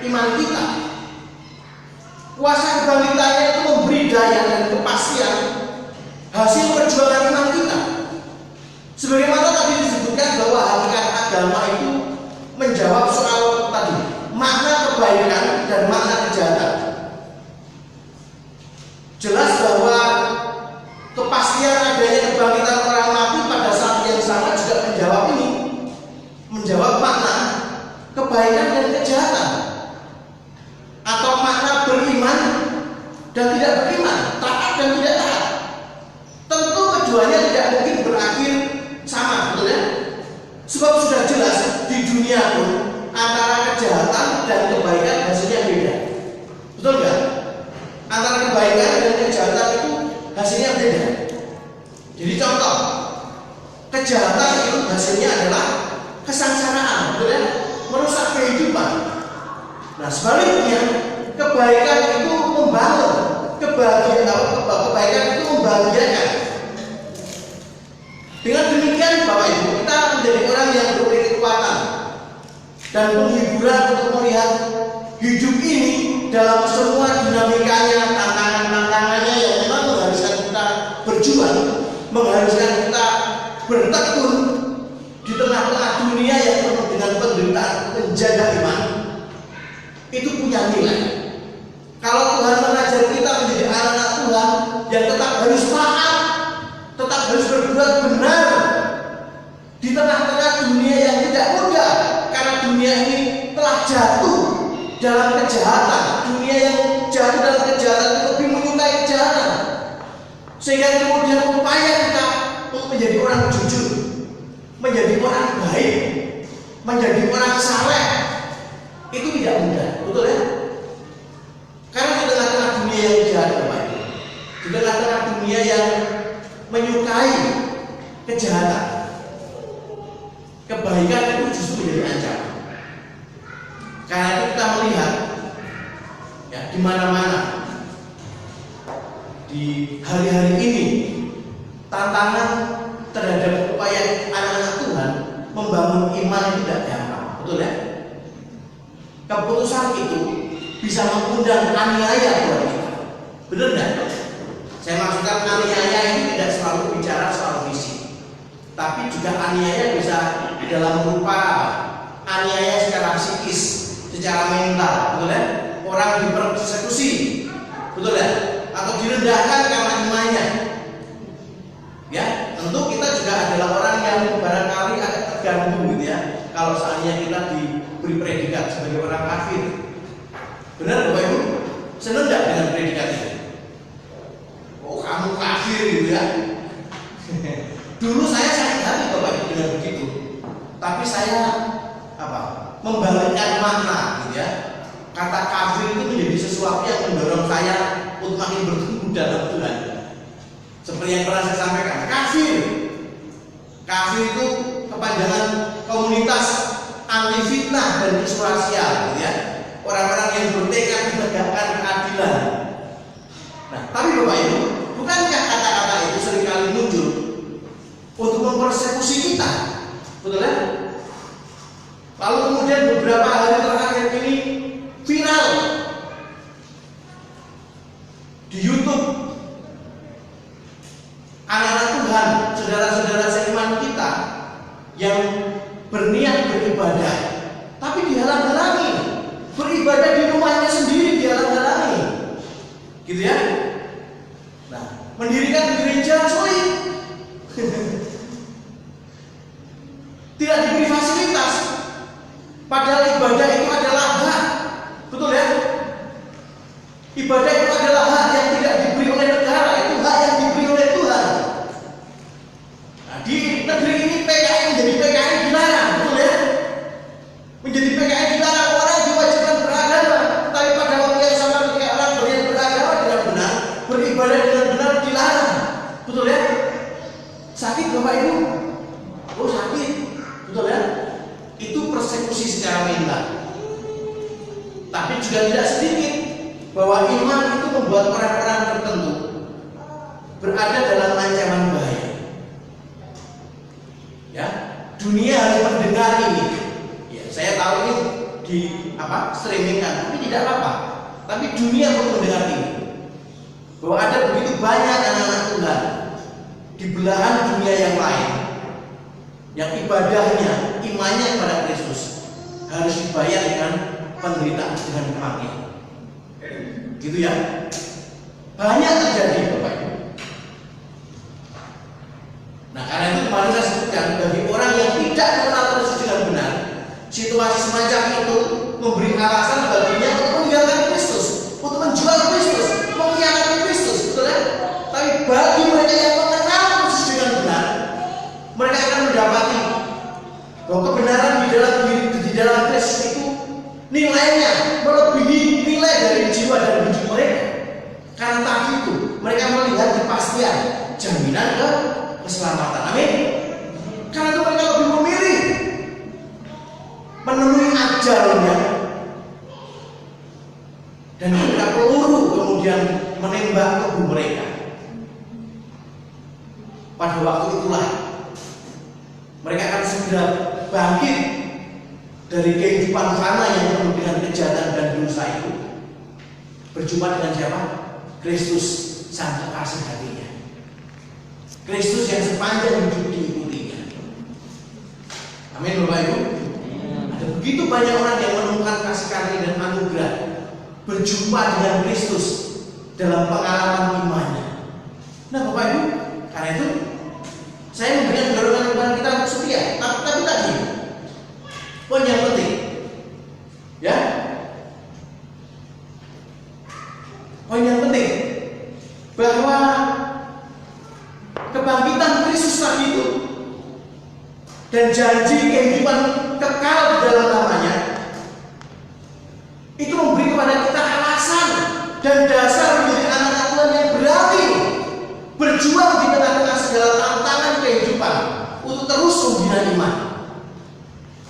iman kita. Kuasa kebangkitannya itu memberi daya dan kepastian hasil perjuangan iman kita. Sebagaimana tadi disebutkan bahwa hakikat agama itu menjawab soal tadi, makna kebaikan dan makna kejahatan. Jelas bahwa kepastian adanya kebangkitan orang mati pada saat yang sama juga menjawab ini, menjawab makna kebaikan dan kejahatan, atau makna beriman dan tidak beriman, taat dan tidak taat. Tentu keduanya tidak mungkin berakhir sama, betul ya? Sebab sudah jelas di dunia pun antara kejahatan dan kebaikan hasilnya beda. Betul nggak? Antara kebaikan dan kejahatan itu hasilnya beda. Jadi contoh, kejahatan itu hasilnya adalah kesengsaraan, betul ya? Merusak kehidupan. Nah sebaliknya, kebaikan itu membangun, kebaikan itu membahagiakan. Dengan demikian Bapak Ibu, kita menjadi orang yang diberi kekuatan dan penghiburan untuk melihat hidup ini dalam semua dinamikanya, tantangan-tantangannya yang memang mengharuskan kita berjuang, mengharuskan kita bertekun di tengah-tengah dunia yang penuh dengan penderitaan, menjaga iman. Itu punya nilai. Kalau Tuhan mengajar kita menjadi anak-anak Tuhan yang tetap harus taat, tetap harus berbuat benar di tengah-tengah dunia yang tidak mudah, karena dunia ini telah jatuh dalam kejahatan. Dunia yang jatuh dalam kejahatan itu lebih menyukai kejahatan, sehingga kemudian upaya kita untuk menjadi orang jujur, menjadi orang baik, menjadi orang saleh itu tidak mudah, betul ya? Karena di tengah-tengah dunia yang jahat, di tengah-tengah dunia yang menyukai kejahatan, kebaikan itu justru menjadi ancaman. Karena itu kita melihat ya, di mana-mana di hari-hari ini tantangan terhadap upaya anak-anak Tuhan membangun iman itu tidak gampang, betul ya? Keputusan itu bisa mengundang aniaya buat kita, benar nggak? Saya maksudkan aniaya ini tidak selalu bicara soal fisik, tapi juga aniaya bisa dalam rupa aniaya secara psikis, secara mental, betul ya? Orang dipersekusi, betul ya? Atau direndahkan karena imannya. Ya, tentu kita juga adalah orang yang barangkali agak terganggu gitu ya, kalau seandainya kita diberi predikat sebagai orang kafir. Benar Bapak Ibu? Senang tidak dengan predikat itu? Oh kamu kafir gitu ya. Dulu saya sakit hati Bapak Ibu dengan begitu, tapi saya membalikkan makna gitu ya. Kata kafir itu menjadi sesuatu yang mendorong saya untuk makin bertumbuh dalam Tuhan. Seperti yang pernah saya sampaikan, kafir itu kepanjangan komunitas anti fitnah dan isu rasial, gitu ya. Orang-orang yang bertekad menegakkan keadilan. Nah, tapi Bapak Ibu, bukankah kata-kata itu seringkali muncul untuk mempersekusi kita, betul ya? Lalu kemudian beberapa hari terakhir ini viral di YouTube, anak-anak Tuhan, saudara-saudara seiman kita yang berniat beribadah, tapi dihalang-halangi, beribadah di rumahnya sendiri dihalang-halangi, gitu ya. Nah, mendirikan gereja sulit, tidak diberi fasilitas, padahal ibadah itu adalah hak, betul ya? Ibadah itu adalah hak yang tidak diberi oleh negara, itu hak yang diberi oleh Tuhan. Nah, di negeri ini PKI menjadi PKI dilarang, betul ya? Menjadi PKI dilarang, orang diwajibkan beragama, tapi pada waktu yang sama ketika orang beragama dengan benar, beribadah dengan benar dilarang, betul ya? Sakit Bapak Ibu? Oh sakit, betul ya? Itu persekusi secara mental. Tapi juga tidak sedikit bahwa iman itu membuat orang-orang tertentu berada dalam ancaman bahaya. Ya, dunia harus mendengar ini. Ya, saya tahu ini di streaming kan, tapi tidak apa-apa. Tapi dunia perlu mendengar ini. Bahwa ada begitu banyak anak-anak Tuhan di belahan dunia yang lain yang ibadahnya, imannya kepada Kristus harus dibayar dengan penderitaan, dengan kematian. Gitu ya. Banyak terjadi Bapak Ibu. Nah, karena itu kemarin saya sebutkan, bagi orang yang tidak mengenal Kristus dengan benar, situasi semacam itu memberi alasan baginya untuk meninggalkan Kristus, untuk menjual Kristus, mengkhianati Kristus, betul ya? Tapi bagi mereka yang mengenal Kristus dengan benar, mereka akan mendapati bahwa kebenaran di dalam Kristus itu nilainya melebihi nilai dari jiwa dan hidup mereka. Karena tadi itu mereka melihat kepastian jaminan keselamatan. Amin. Karena itu mereka lebih memilih menemui ajalnya dan ketika peluru kemudian menembak tubuh mereka. Pada waktu itulah mereka akan segera bangkit dari kehidupan fana yang penuh dengan kejahatan dan dosa itu, berjumpa dengan siapa? Kristus, sang kekasih hatinya, Kristus yang sepanjang hidup diikutinya. Amin Bapak Ibu. Ada begitu banyak orang yang menemukan kasih karunia dan anugerah, berjumpa dengan Kristus dalam pengalaman imannya. Nah Bapak Ibu, karena itu saya memberikan dorongan kepada kita untuk setia. Tapi tadi poin yang penting, ya, poin yang penting bahwa kebangkitan Kristus tadi itu dan janji kehidupan kekal di dalam namanya itu memberi kepada kita alasan dan dasar menjadi anak-anak Tuhan yang berani berjuang di tengah-tengah segala tantangan kehidupan untuk terus membina iman.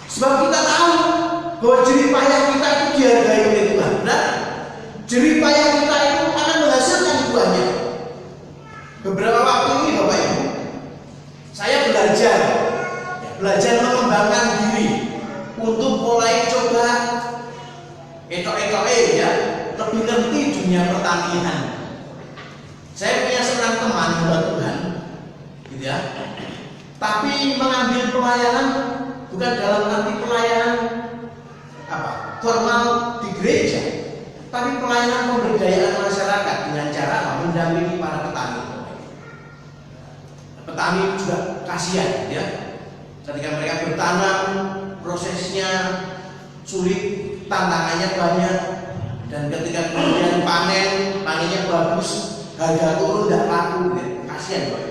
Sebab kita tahu bahwa jerih payah kita itu dihargai oleh Tuhan. Nah, jerih payah kita itu akan menghasilkan buahnya. Beberapa waktu ini Bapak Ibu, saya belajar mengembangkan diri untuk mulai coba ya, lebih ngerti dunia pertanian. Saya punya seorang teman hamba Tuhan, gitu ya. Tapi mengambil pelayanan bukan dalam arti pelayanan formal di gereja, tapi pelayanan pemberdayaan masyarakat dengan cara mendampingi para petani. Petani juga kasihan, ya. Ketika mereka bertanam, prosesnya sulit, tantangannya banyak, dan ketika kemudian panennya bagus, harga turun tidak laku, ya. Kasihan Pak.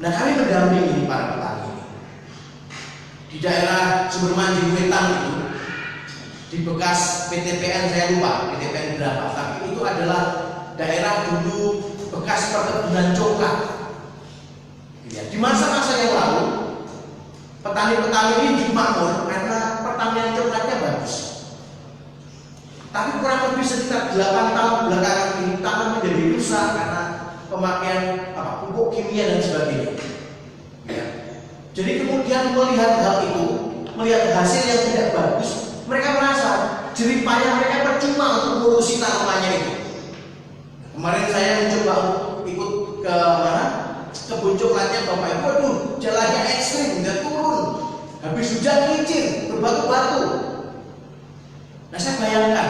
Nah, kami mendampingi para petani di daerah Sumbermanjing Wetan itu, di bekas PTPN, saya lupa PTPN berapa, tapi itu adalah daerah dulu bekas perkebunan coklat. Ya, di masa-masa yang lalu petani-petani ini makmur karena pertanian coklatnya bagus. Tapi kurang lebih sekitar 8 tahun belakangan ini tanah menjadi rusak karena pemakaian pupuk kimia dan sebagainya. Ya. Jadi kemudian melihat hal itu, melihat hasil yang tidak bagus, mereka merasa jerih payah mereka percuma untuk mengurusi tanamannya itu. Kemarin saya mencoba ikut ke mana? Kebun coklatnya Bapak Ibu, waduh, jalannya ekstrim, nggak turun. Habis hujan licin, berbatu-batu. Nah saya bayangkan,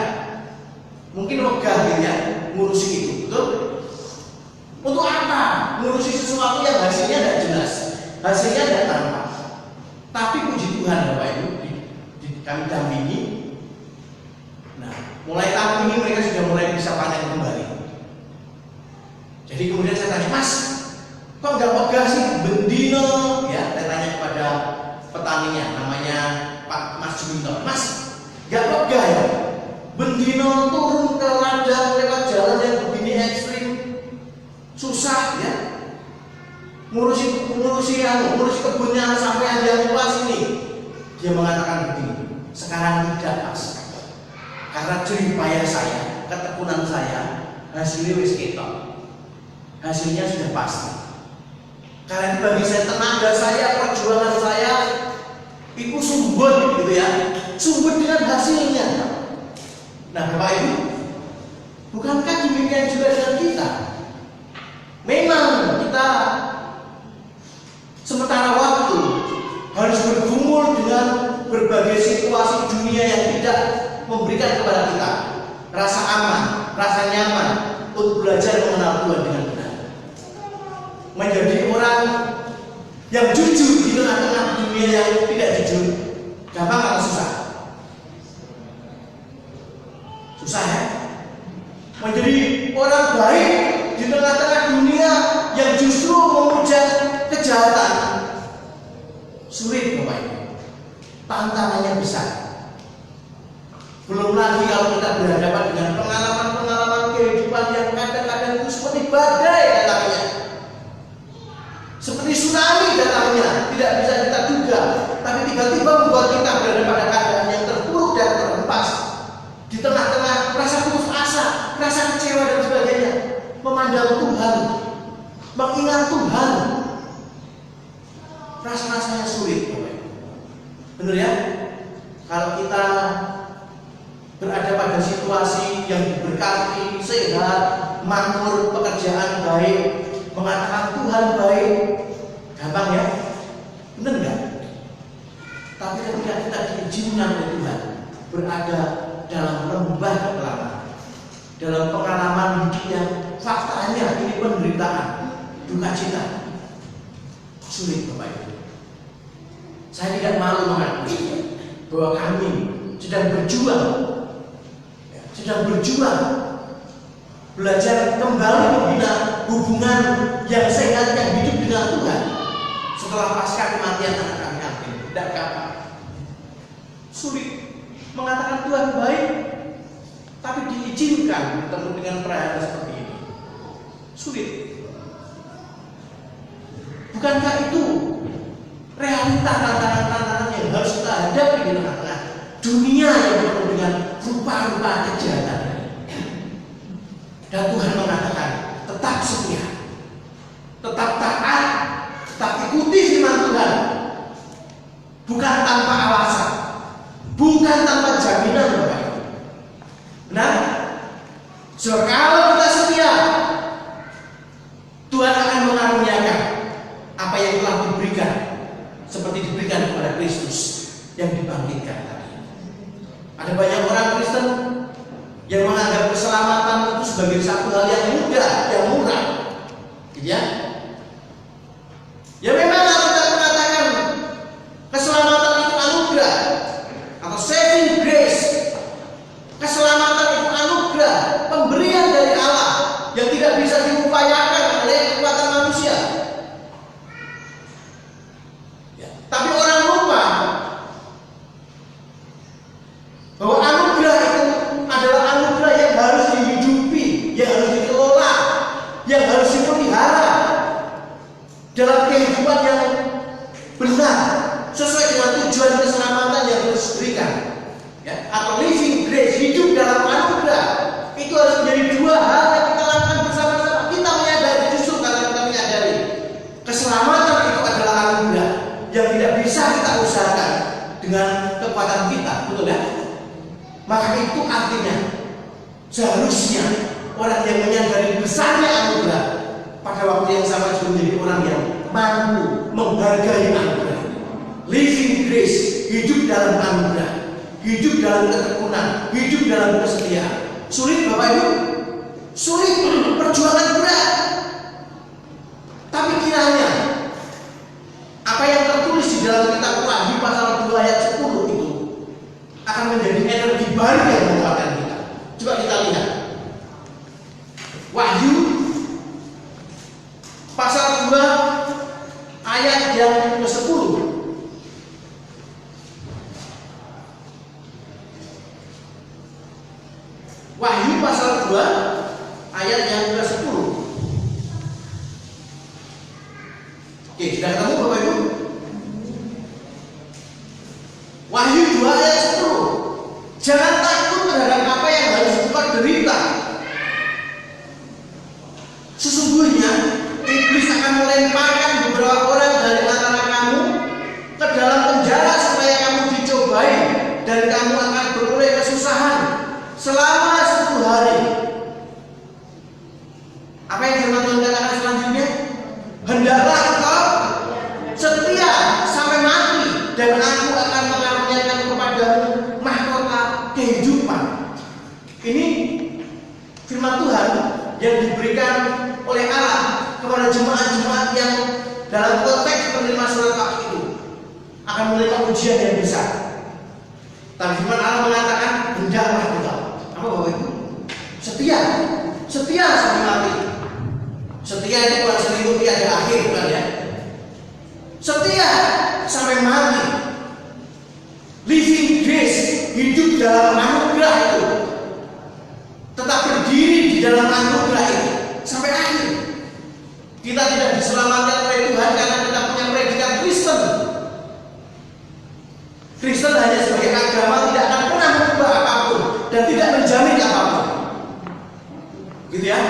mungkin megah gitu ya, ngurusi itu, betul? Untuk apa? Ngurusi sesuatu yang hasilnya tidak jelas, hasilnya tidak tampak. Tapi puji Tuhan Bapak Ibu, kami dampingi. Nah, mulai tahun ini mereka sudah mulai bisa panen kembali. Jadi kemudian saya tanya, Mas, kok nggak megah sih bendino? Ya, saya tanya kepada petaninya, namanya Pak Mas Juminto. Mas, nggak megah ya? Bendino turun ke ladang lewat jalan yang begini ekstrim, susah ya. Ngurusi kebunnya sampai ada yang luas ini. Dia mengatakan begini, sekarang tidak Mas, karena jerih payah saya, ketekunan saya, hasilnya wis ketok. Hasilnya sudah pasti. Karena bagi saya tenaga saya, perjuangan saya itu sumbut gitu ya, sumbut dengan hasilnya. Nah Bapak Ibu, bukankah demikian juga dengan kita? Memang kita sementara waktu harus bergumul dengan berbagai situasi dunia yang tidak memberikan kepada kita rasa aman, rasa nyaman untuk belajar mengenal Tuhan dengan benar. Menjadi orang yang jujur di tengah-tengah dunia yang tidak jujur, gampang atau susah? Susah ya? Menjadi orang baik di tengah-tengah dunia yang justru memuja kejahatan, sulit Bapak Ibu. Tantangannya besar. Belum lagi kalau kita berhadapan dengan pengalaman-pengalaman kehidupan yang kadang-kadang itu seperti badai datangnya, seperti tsunami datangnya, tidak bisa kita duga, tapi tiba-tiba membuat kita berada pada keadaan yang terpuruk dan terhempas di tengah-tengah rasa putus asa, rasa kecewa dan sebagainya. Memandang Tuhan, mengingat Tuhan, rasa-rasanya sulit, benar ya? Kalau kita berada pada situasi yang diberkati, sehat, makmur, pekerjaan baik, mengatakan Tuhan baik, gampang ya? Benar enggak? Tapi ketika kita diizinkan oleh Tuhan berada dalam lembah kekelaman, dalam pengalaman hidup yang faktanya ini penderitaan, duka cita, sulit Bapak Ibu. Saya tidak malu mengakui bahwa kami sedang berjuang belajar kembali membina hubungan yang sehat, yang hidup dengan Tuhan setelah pasca kematian anak kami Abel. Tidak gampang, sulit mengatakan Tuhan baik, tapi diizinkan bertemu dengan perhara seperti ini, sulit. Bukankah itu realita tantangan-tantangan yang harus kita hadapi di tengah-tengah dunia yang penuh dengan rupa-rupa kejahatan? Dan Tuhan mengatakan tetap setia, tetap taat, tetap ikuti firman Tuhan, bukan tanpa alasan, bukan tanpa jaminan Bapak Ibu. Benar? So, kalau kita setia, Tuhan akan mengaruniakan apa yang telah diberikan, seperti diberikan kepada Kristus yang dibangkitkan tadi. Ada banyak orang Kristen yang menganggap keselamatan itu sebagai satu hal yang mudah, yang murah, gitu ya. Ya memang kalau kita mengatakan keselamatan itu anugerah atau saving grace, keselamatan itu anugerah, pemberian dari Allah yang tidak bisa diupayakan oleh kekuatan manusia. Ya. Tapi orang lupa bahwa anugerah itu adalah anugerah yang harus dihidupi, yang harus dikelola besarnya anugerah, pada waktu yang sama juga menjadi orang yang mampu menghargai anugerah. Living grace, hidup dalam anugerah, hidup dalam ketekunan, hidup dalam kesetiaan. Sulit Bapak Ibu? Sulit, perjuangan berat. Tapi kiranya apa yang tertulis di dalam kitab Wahyu pasal 2 ayat 10 itu akan menjadi energi baru yang menguatkan kita. Coba kita lihat Wahyu pasal 2 ayat yang ke-10. Wahyu pasal 2 ayat yang ke-10. Oke, sudah ketemu Bapak Ibu? Wahyu 2 ayat 10. Jangan takut terhadap apa yang harus engkau derita. Sesungguhnya iblis akan melemparkan beberapa orang dari antara kamu ke dalam penjara supaya kamu dicobai dan kamu akan beroleh kesusahan selama 10 hari. Apa yang firman Tuhan katakan selanjutnya? Hendaklah engkau setia sampai mati dan aku akan mengaruniakan kepadamu mahkota kehidupan. Ini firman Tuhan yang diberikan oleh Allah kepada jemaat-jemaat yang dalam konteks penerima surat Wahyu itu akan menerima ujian yang besar. Tapi firman Allah mengatakan hendaklah engkau, apa Bapak Ibu? Setia sampai mati. Setia itu bukan selingkuh tiada akhir, bukan ya? Setia sampai mati. Living grace, hidup dalam anugerah itu, tetap berdiri di dalam anugerah itu sampai akhir. Kita tidak diselamatkan oleh Tuhan karena kita punya predikat Kristen. Kristen hanya sebagai agama tidak akan pernah mengubah apapun dan tidak menjamin apapun, gitu ya.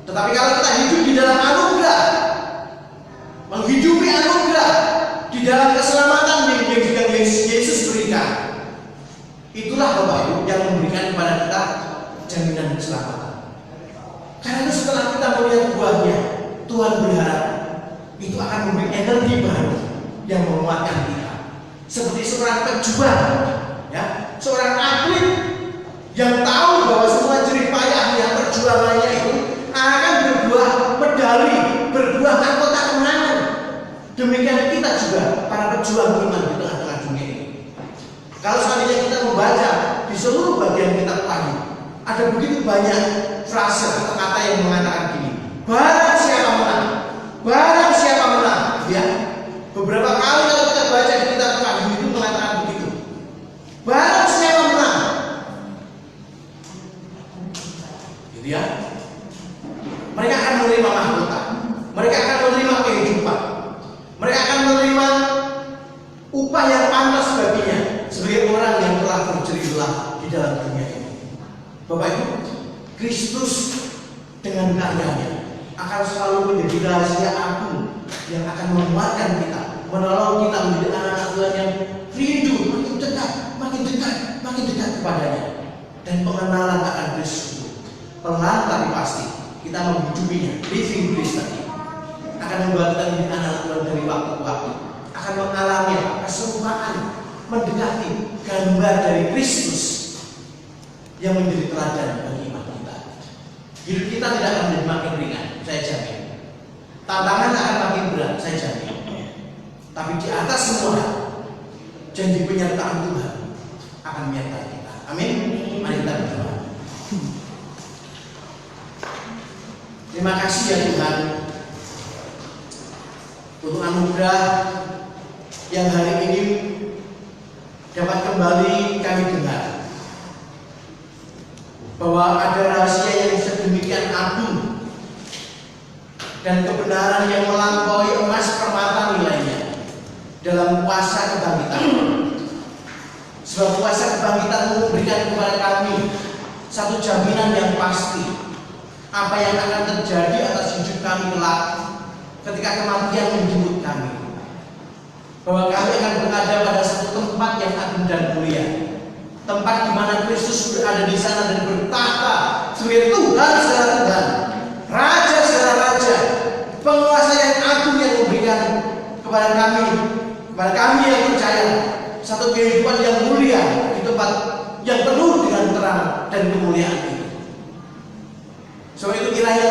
Tetapi kalau kita hidup di dalam anugerah, menghidupi anugerah di dalam keselamatan yang Yesus berikan, itulah Bapak Ibu yang memberikan kepada kita jaminan keselamatan. Karena setelah kita melihat buahnya, Tuhan berharap itu akan memberi energi baru yang menguatkan kita. Seperti seorang pejuang, ya, seorang atlet yang tahu bahwa semua jerih payahnya, perjuangannya itu akan berbuah medali, berbuah mahkota kemenangan. Demikian kita juga para pejuang iman di tengah-tengah dunia ini. Kalau seandainya kita membaca di seluruh bagian kitab Wahyu, ada begitu banyak frase atau kata yang mengatakan gini: barang siapa menang, barang siapa menang, ya. Beberapa kali kalau kita baca di kitab Wahyu itu mengatakan begitu. Barang siapa menang, gitu ya. Mereka akan menerima mahkota, mereka akan menerima kehidupan, mereka akan menerima upah yang pantas baginya sebagai orang yang telah berjerih belah di dalam dunia ini. Bapak Ibu, Kristus dengan karyanya akan selalu menjadi rahasia agung yang akan menguatkan kita, menolong kita menjadi anak-anak Tuhan yang rindu makin dekat kepadanya, dan pengenalan akan Kristus pelan tapi pasti kita menghidupinya. Living grace tadi akan membuat kita menjadi anak Tuhan dari waktu ke waktu, akan mengalami keserupaan, mendekati gambar dari Kristus yang menjadi teladan bagi iman kita. Hidup kita tidak akan menjadi makin ringan, saya jamin. Tantangan akan makin berat, saya jamin. Tapi di atas semua, janji penyertaan Tuhan akan menyertai kita. Amin. Mari kita berdoa. Terima kasih ya Tuhan untuk anugerah yang hari ini dapat kembali kami dengar, bahwa ada rahasia yang sedemikian agung dan kebenaran yang melampaui emas permata nilainya dalam kuasa kebangkitan. Sebab kuasa kebangkitan memberikan kepada kami satu jaminan yang pasti apa yang akan terjadi atas hidup kami kelak ketika kematian menjemput kami, bahwa kami akan berada pada satu tempat yang agung dan mulia, tempat di mana Kristus berada di sana dan bertahta sebagai Tuhan segala Tuhan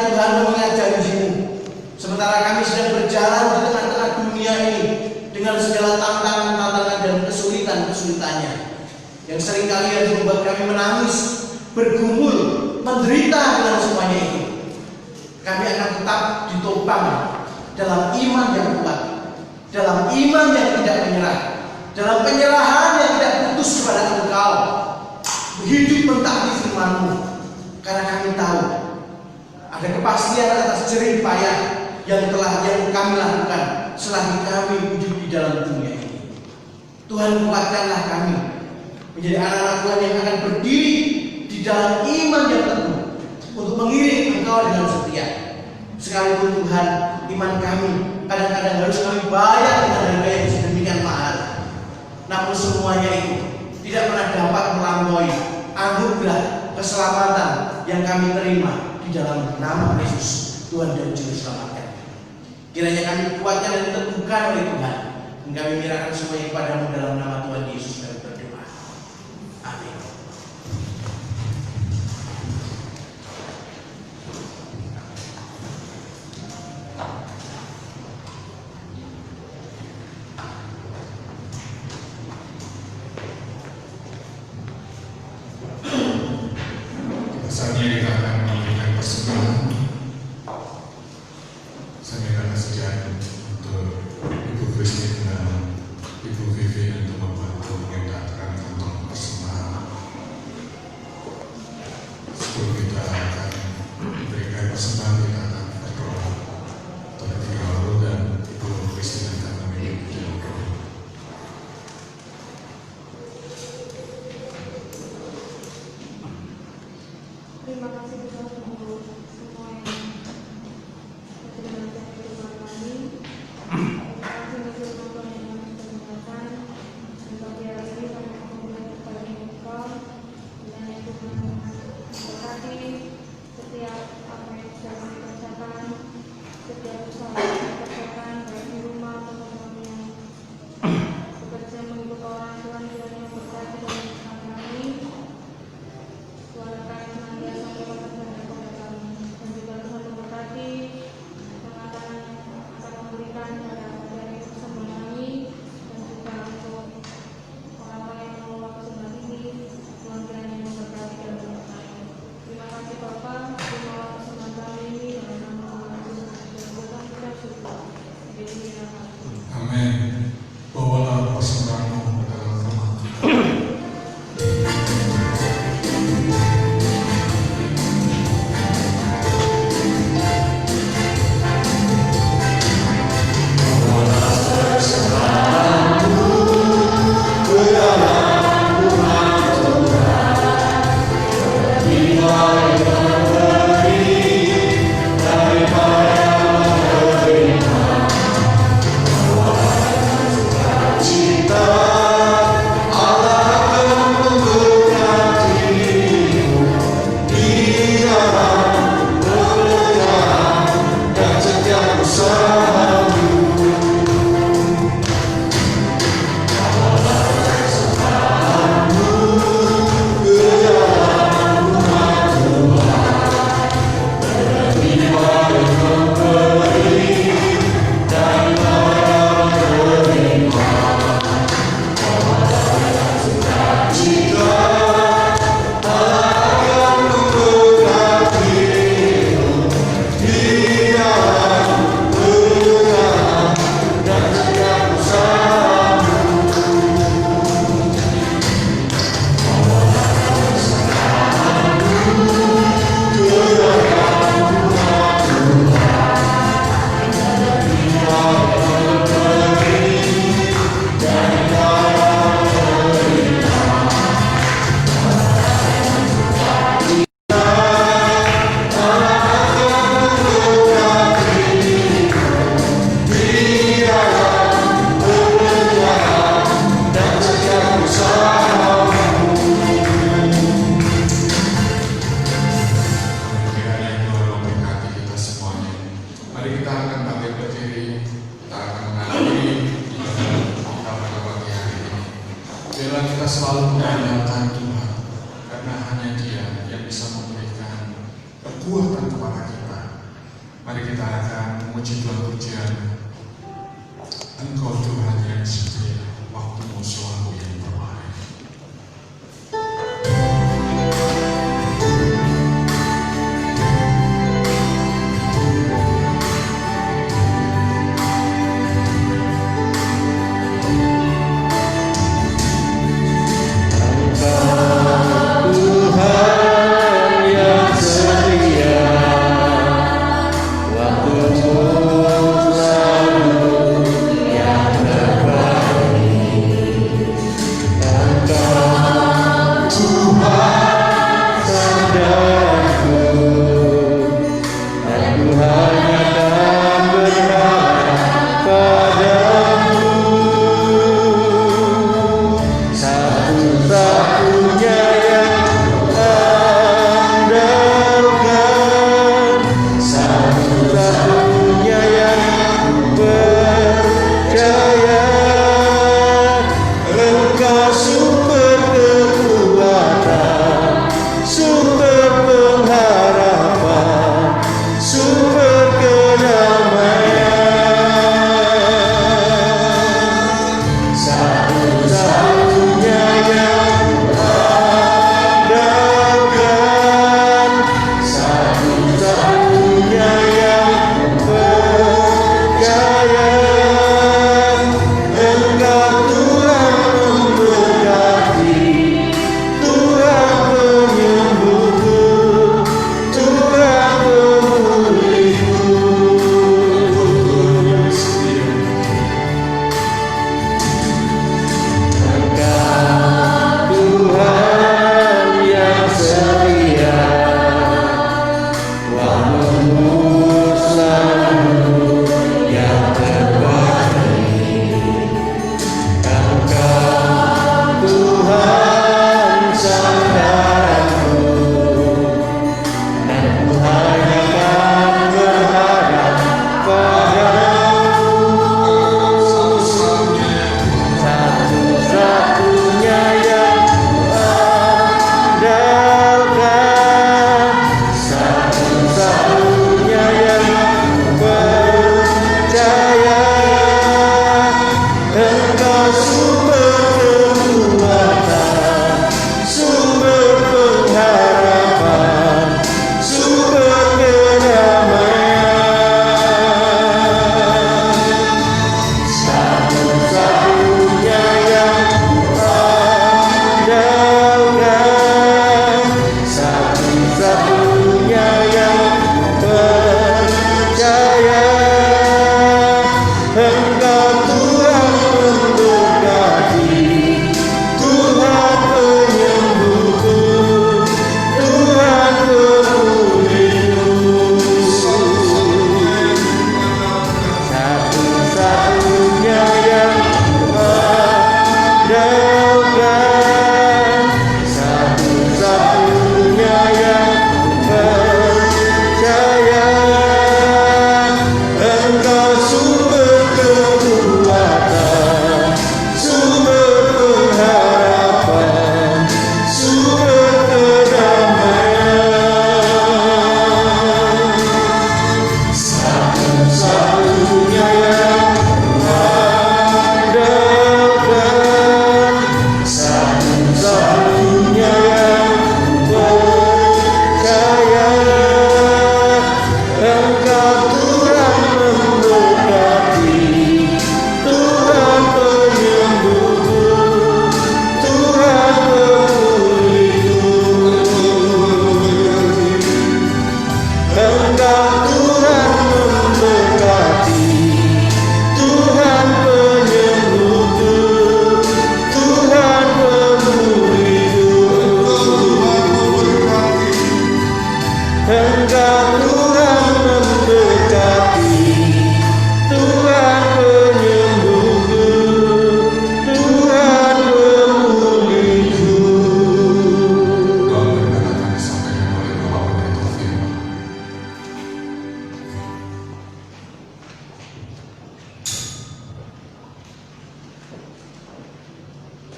kiranya Tuhan mengingat janji-Mu. Sementara kami sedang berjalan di tengah-tengah dunia ini dengan segala tantangan-tantangan dan kesulitan-kesulitannya yang seringkali yang membuat kami menangis, bergumul, menderita dengan semuanya itu. Kami akan tetap ditopang dalam iman yang kuat, dalam iman yang tidak menyerah, dalam penyerahan yang tidak putus kepada Engkau, hidup mentaati firman-Mu, karena kami tahu ada kepastian atas jerih payah yang kami lakukan selagi kami hidup di dalam dunia ini. Tuhan, kuatkanlah kami menjadi anak-anak Tuhan yang akan berdiri di dalam iman yang teguh untuk mengiring Engkau dengan setia. Sekalipun Tuhan, iman kami kadang-kadang harus kami bayar dengan harga yang sedemikian mahal. Namun semuanya itu tidak pernah dapat melampaui anugerah keselamatan yang kami terima di dalam nama Yesus, Tuhan dan Juru Selamat kami. Kiranya kami kuatkan dan diteguhkan oleh Tuhan, dan kami menyerahkan semuanya kepada-Mu dalam nama Tuhan Yesus kami berdoa. Amin. Saatnya kita akan memberikan persembahan. Saya minta kesediaan untuk Ibu Christine dan Ibu Vivi untuk membantu mengendalikan kantong persembahan. Sebelum kita akan memberikan persembahan, kita akan berdoa. Terlebih dahulu dan Ibu Christine akan memimpin doa. Terima kasih Tuhan untuk semua yang mendengarkan firman kami. Terima kasih untuk firman Tuhan yang kami dengarkan. Dan bagi hari ini kami mengucapkan kepada Engkau dan yang Tuhan memberkati setiap apa yang sudah kami kerjakan, setiap usaha yang kami kerjakan, baik di rumah maupun yang bekerja mengikut orang Tuhan yang memberkati dan mengucapkan kami. Tuhan akan senantiasa memberikan kepada kami, dan juga Tuhan memberkati yang akan memberikan pada hidup semua kami, dan juga untuk orang-orang yang mengelola persembahan ini. Tuhan kiranya memberkati dan menyertai. Terima kasih Bapa, terima persembahan kami ini dalam nama Tuhan Yesus dan Tuhan kita syukur. Jadi Amin. Bawalah persembahanmu ke dalam rumah. Biarlah kita selalu mengandalkan Tuhan, karena hanya Dia yang bisa memberikan kekuatan kepada kita Mari kita akan memuji Tuhan pujian. Engkau Tuhan yang setia, waktumu selalu yang terbaik.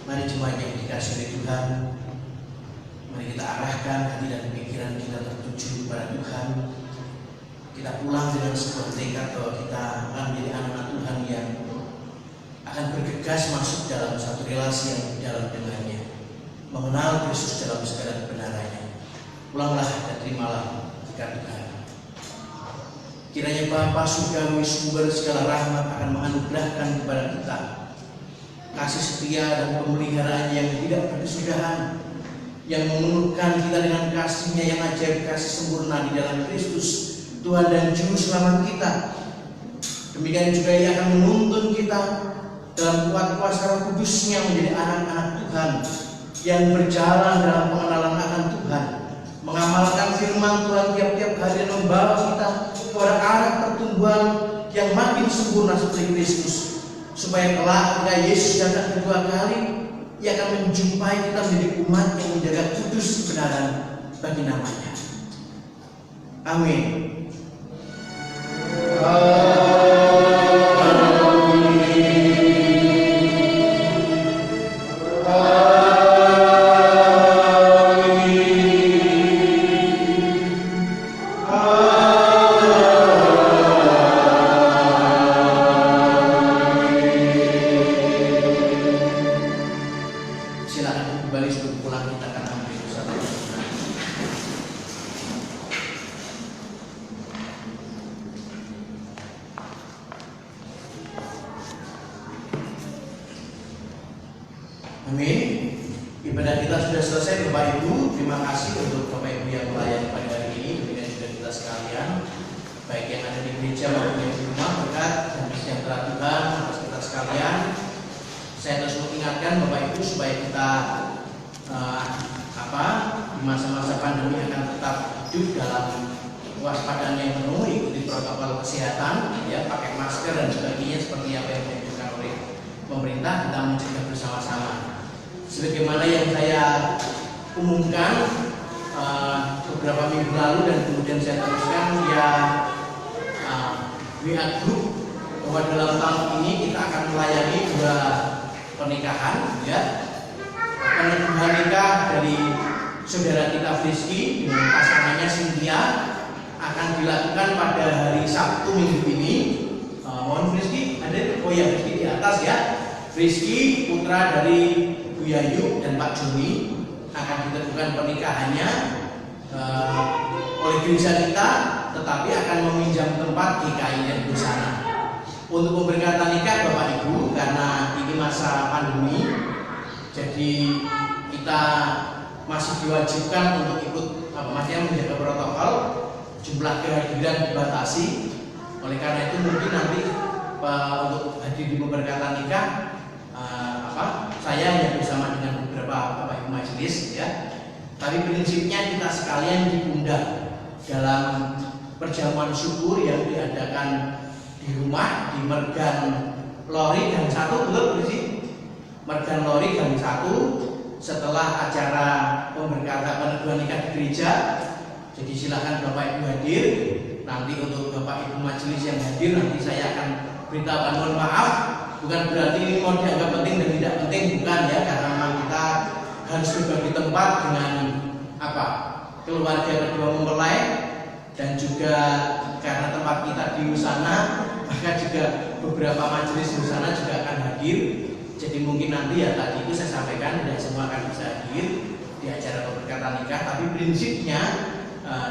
Mari jemaat yang dikasihi oleh Tuhan, mari kita arahkan hati dan pikiran kita tertuju kepada Tuhan. kita pulang dengan sebuah tekad bahwa kita akan menjadi anak Tuhan yang akan bergegas masuk dalam satu relasi yang dalam dengannya, mengenal Kristus dalam segala kebenarannya. Pulanglah dan terimalah berkat Tuhan. Kiranya Bapa Surgawi, sumber segala rahmat, akan menganugerahkan kepada kita kasih setia dan pemeliharaan yang tidak berkesudahan, yang memenuhkan kita dengan kasih-Nya yang ajaib, kasih sempurna di dalam Kristus Tuhan dan Juru Selamat kita. Demikian juga Ia akan menuntun kita dalam kuat kuasa Roh Kudus-Nya menjadi anak-anak Tuhan yang berjalan dalam pengenalan akan Tuhan, mengamalkan firman Tuhan tiap-tiap hari dan membawa kita kepada arah pertumbuhan yang makin sempurna seperti Kristus, supaya kelak ketika Yesus datang kedua kali, Ia akan menjumpai kita menjadi umat yang menjaga kudus kebenaran bagi namanya. Amin. Silakan kembali sebelum pulang kita akan ambil satu. Amin. Ibadah kita sudah selesai, Bapak Ibu. Terima kasih untuk Bapak Ibu yang melayani pada hari ini. Demikian juga kita sekalian, baik yang ada di gereja maupun yang di rumah, berkat dan sejahtera Tuhan atas kita sekalian. Saya terus mengingatkan Bapak Ibu supaya kita di masa-masa pandemi akan tetap hidup dalam kewaspadaan yang penuh, ikuti protokol kesehatan, ya, pakai masker dan sebagainya seperti apa yang dianjurkan oleh pemerintah. Kita mencegah bersama-sama. Sebagaimana yang saya umumkan beberapa minggu lalu dan kemudian saya teruskan via WA Group, bahwa dalam tahun ini kita akan melayani 2 pernikahan, ya. Pernikahan nikah dari saudara kita Rizky dengan pasangannya Cynthia akan dilakukan pada hari Sabtu minggu ini. Mohon Rizky hadir. Oh ya, Rizky di atas ya. Rizky putra dari Bu Yayu dan Pak Joni akan dilakukan pernikahannya oleh gereja kita, tetapi akan meminjam tempat di KIN Busana. Untuk pemberkatan nikah Bapak Ibu, karena ini masa pandemi, jadi kita masih diwajibkan untuk ikut maksudnya menjaga protokol, jumlah kehadiran dibatasi. Oleh karena itu mungkin nanti untuk hadir di pemberkatan nikah saya yang bersama dengan beberapa Bapak Ibu majelis, ya. Tapi prinsipnya kita sekalian diundang dalam perjamuan syukur yang diadakan di rumah di Mergan Lori Gang 1, betul sih? Mergan Lori Gang 1 setelah acara pemberkatan peneguhan nikah di gereja. Jadi silakan Bapak Ibu hadir. Nanti untuk Bapak Ibu majelis yang hadir, nanti saya akan beritahukan. Mohon maaf, bukan berarti ini mau dianggap penting dan tidak penting, bukan ya, karena memang kita harus berbagi tempat dengan keluarga kedua mempelai, dan juga karena tempat kita di sana, maka juga beberapa majelis di sana juga akan hadir. Jadi mungkin nanti ya tadi itu saya sampaikan tidak semua akan bisa hadir di acara pemberkatan nikah, tapi prinsipnya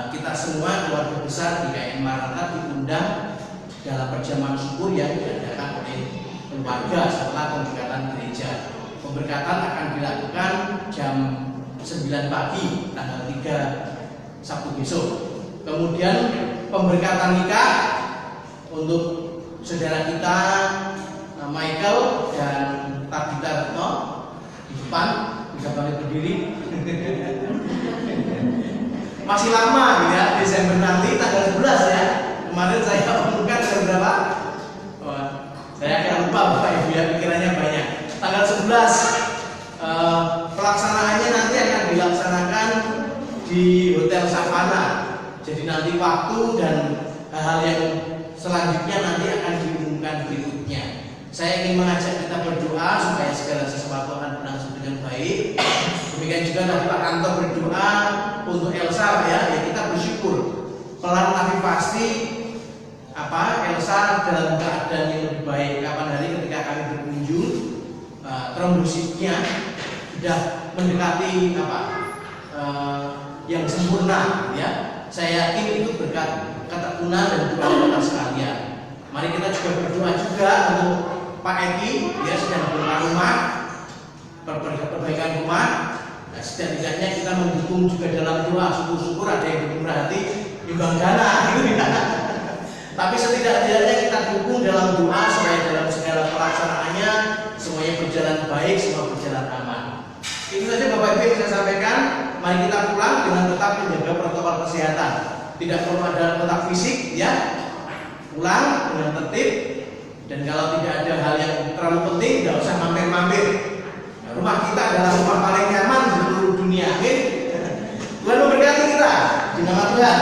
kita semua keluarga besar di KIN Maranatha diundang dalam perjamuan syukur yang diadakan oleh keluarga setelah pemberkatan gereja. Pemberkatan akan dilakukan jam 9 pagi tanggal 3 Sabtu besok. Kemudian pemberkatan nikah untuk saudara kita Michael dan Tabitha Retno di depan, bisa balik berdiri. Masih lama ya, Desember nanti tanggal 11 ya. Kemarin saya umumkan tanggal berapa? Saya agak lupa Bapak Ibu ya, pikirannya banyak. Tanggal 11 pelaksanaannya nanti akan dilaksanakan di Hotel Savana. Jadi nanti waktu dan hal-hal yang selanjutnya nanti akan diumumkan berikutnya. Saya ingin mengajak kita berdoa supaya segala sesuatu akan berlangsung dengan baik. Demikian juga tadi Pak Kantor berdoa untuk Elsa ya kita bersyukur pelan tapi pasti merasa dalam keadaan yang lebih baik. Kapan hari ketika kami berkunjung, trombositnya sudah mendekati yang sempurna, ya. Saya yakin itu berkat ketekunan dan doa kita sekalian. Mari kita juga berdoa juga untuk Pak Eki, dia sedang bongkar rumah, perbaikan rumah. Nah, setidaknya kita mendukung juga dalam doa, syukur-syukur ada yang bermurah hati imbang dana, gitu ya. Tapi setidaknya kita dukung dalam doa supaya dalam segala pelaksanaannya semuanya berjalan baik, semua berjalan aman. Itu saja Bapak Ibu yang saya sampaikan. Mari kita pulang dengan tetap menjaga protokol kesehatan. Tidak perlu ada kontak fisik, ya. Pulang dengan tertib. Dan kalau tidak ada hal yang terlalu penting, tidak usah mampir-mampir. Nah, rumah kita adalah rumah paling nyaman di seluruh dunia. Amin. Tuhan memberkati kita. Di nama Tuhan.